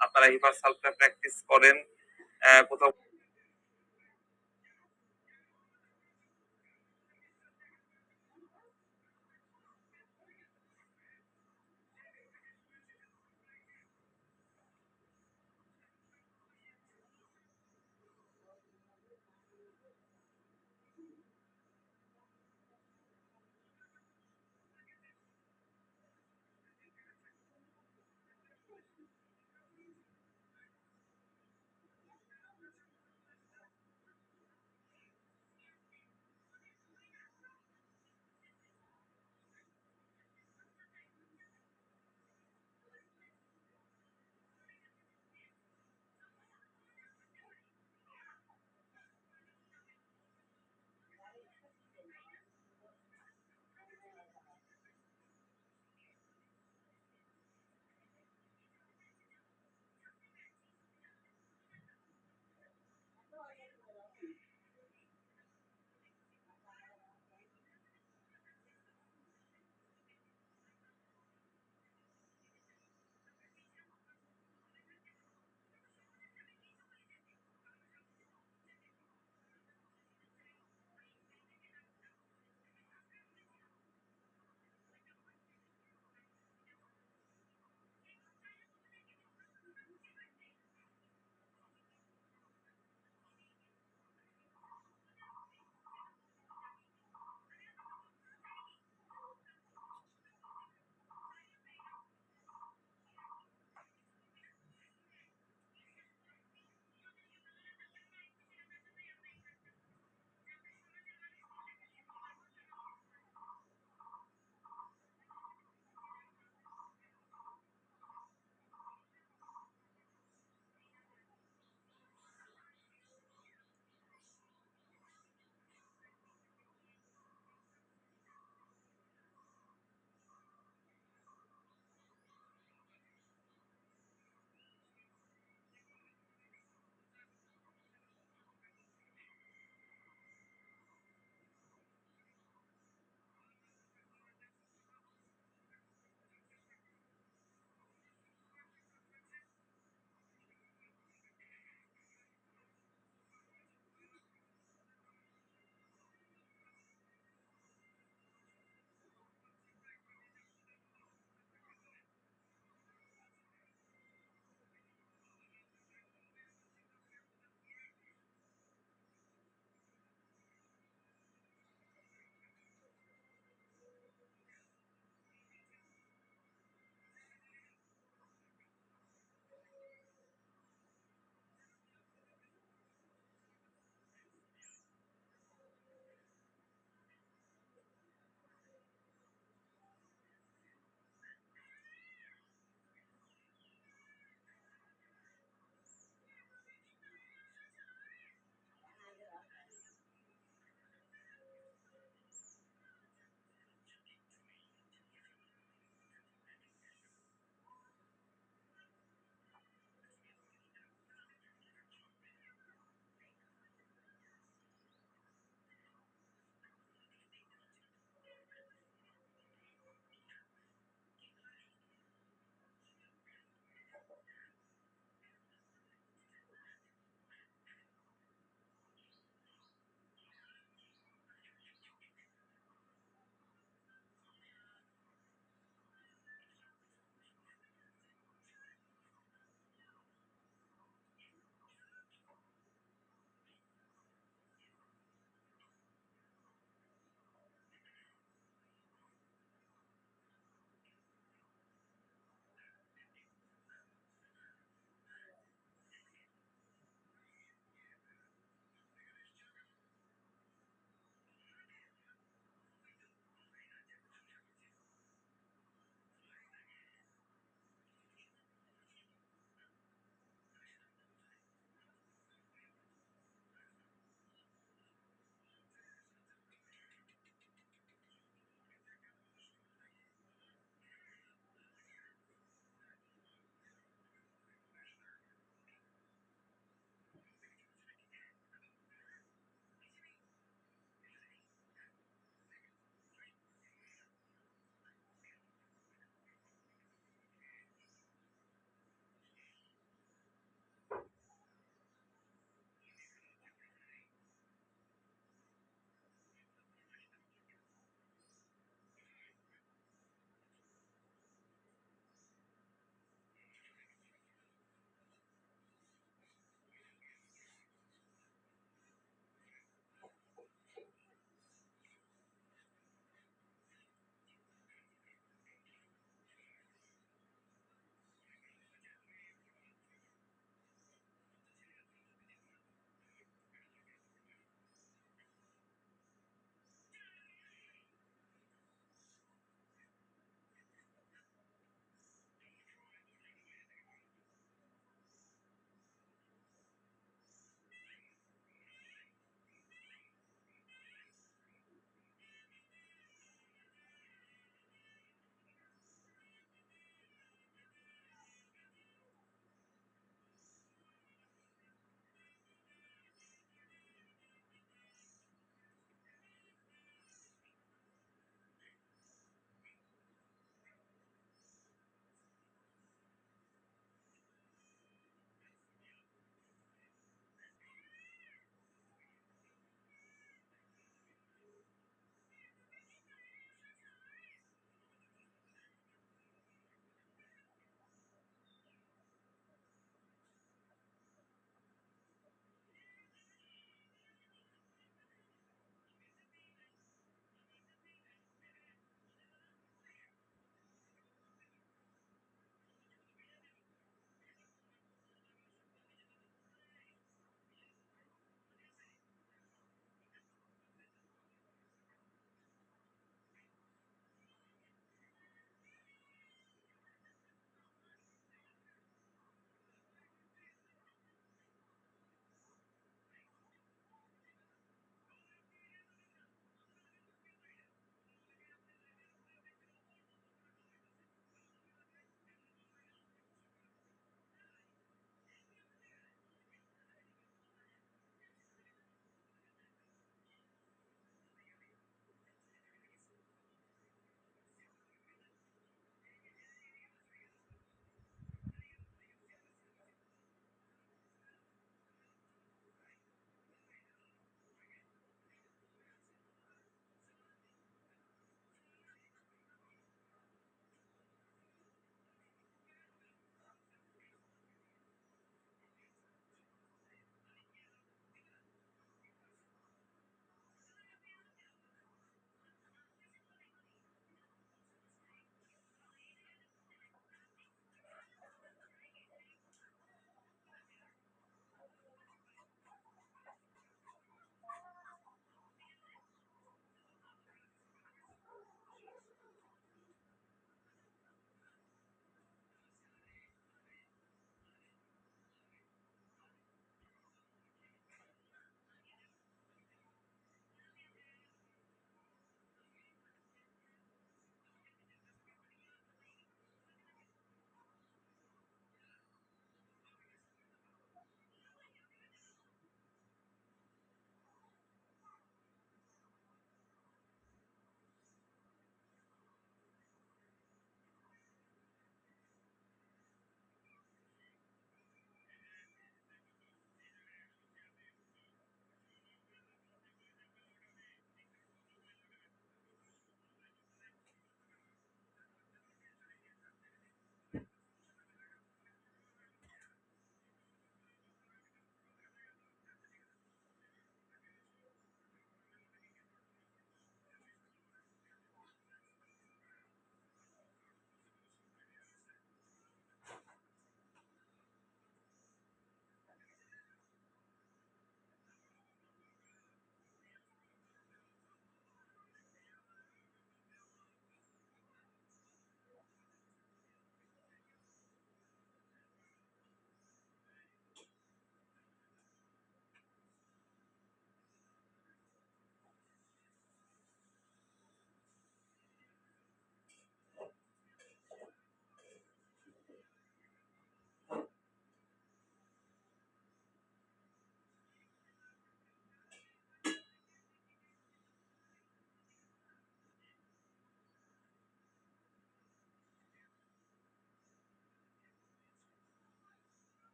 আপনারা হিপারসালফটা প্র্যাকটিস করেন কোথাও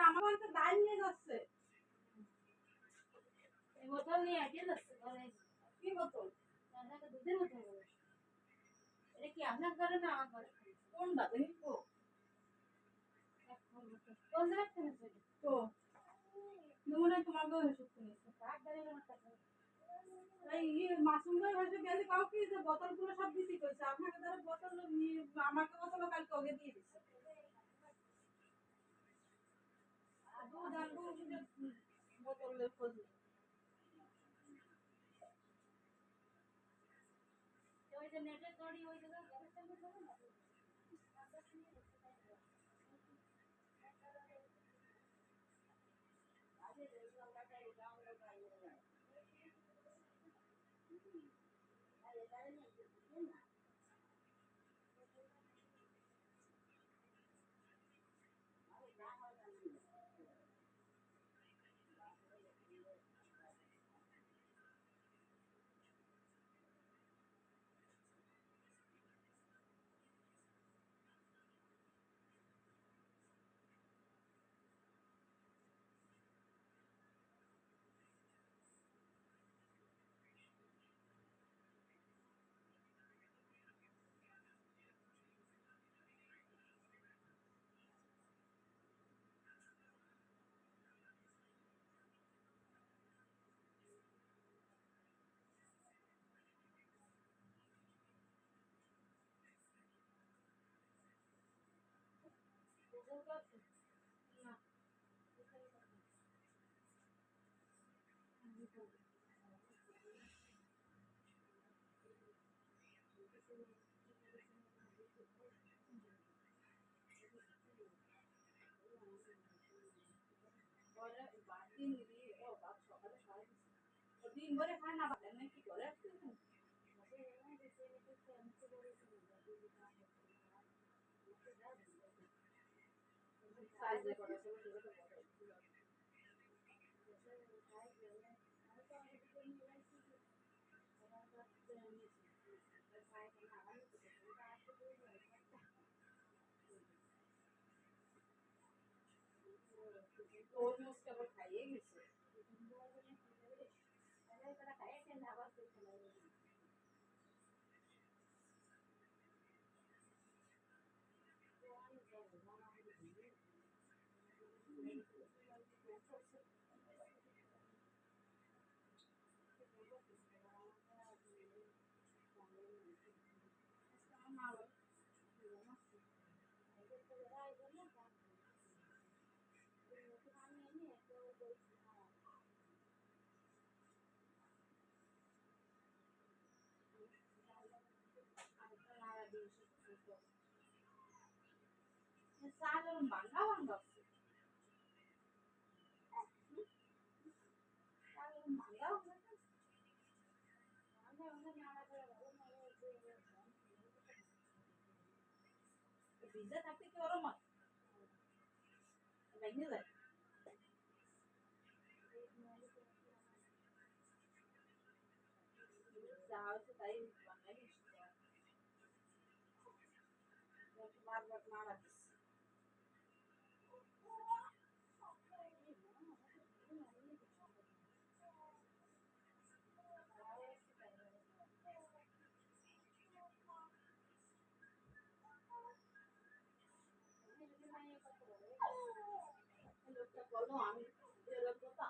আমার তো ডাইন নিয়ে যাচ্ছে এই বোতল নিয়ে আগে যাচ্ছে ঘরে কি বোতল দুধের বোতল এটা কি আপনার ঘরে না আমার ঘরে কোনটা দেখি তো কোন জায়গা থেকে তো নমুনা তোমার ঘরে ওষুধ কিনেছে কার গাড়ি আমার কাছে এই মাসুম ভাই হয়তো গেলে কাউকে যে বোতলগুলো সব দিতে কইছে আপনাকে ধরো বোতল আমাকে বোতল কালকে ওকে দিয়ে দিচ্ছে দুধ আনবো বোতলের খোঁজ নেই ওই যে নেটের গাড়ি ওই জায়গায় গ্যারেজ চালু করে না না দিন ভরে খায় না বাড়ে না কি করে সাইজে করে তরমুজ কেবল খাইয়ে গেছে সাধারণ বাংলা বাংলা সাধারণ বাংলা ভিজা থাকতে কি ওরম ভেঙে যায় যা হচ্ছে তাই বাঙালি বারবার মারা দিচ্ছে লোকটা বলো আমি কথা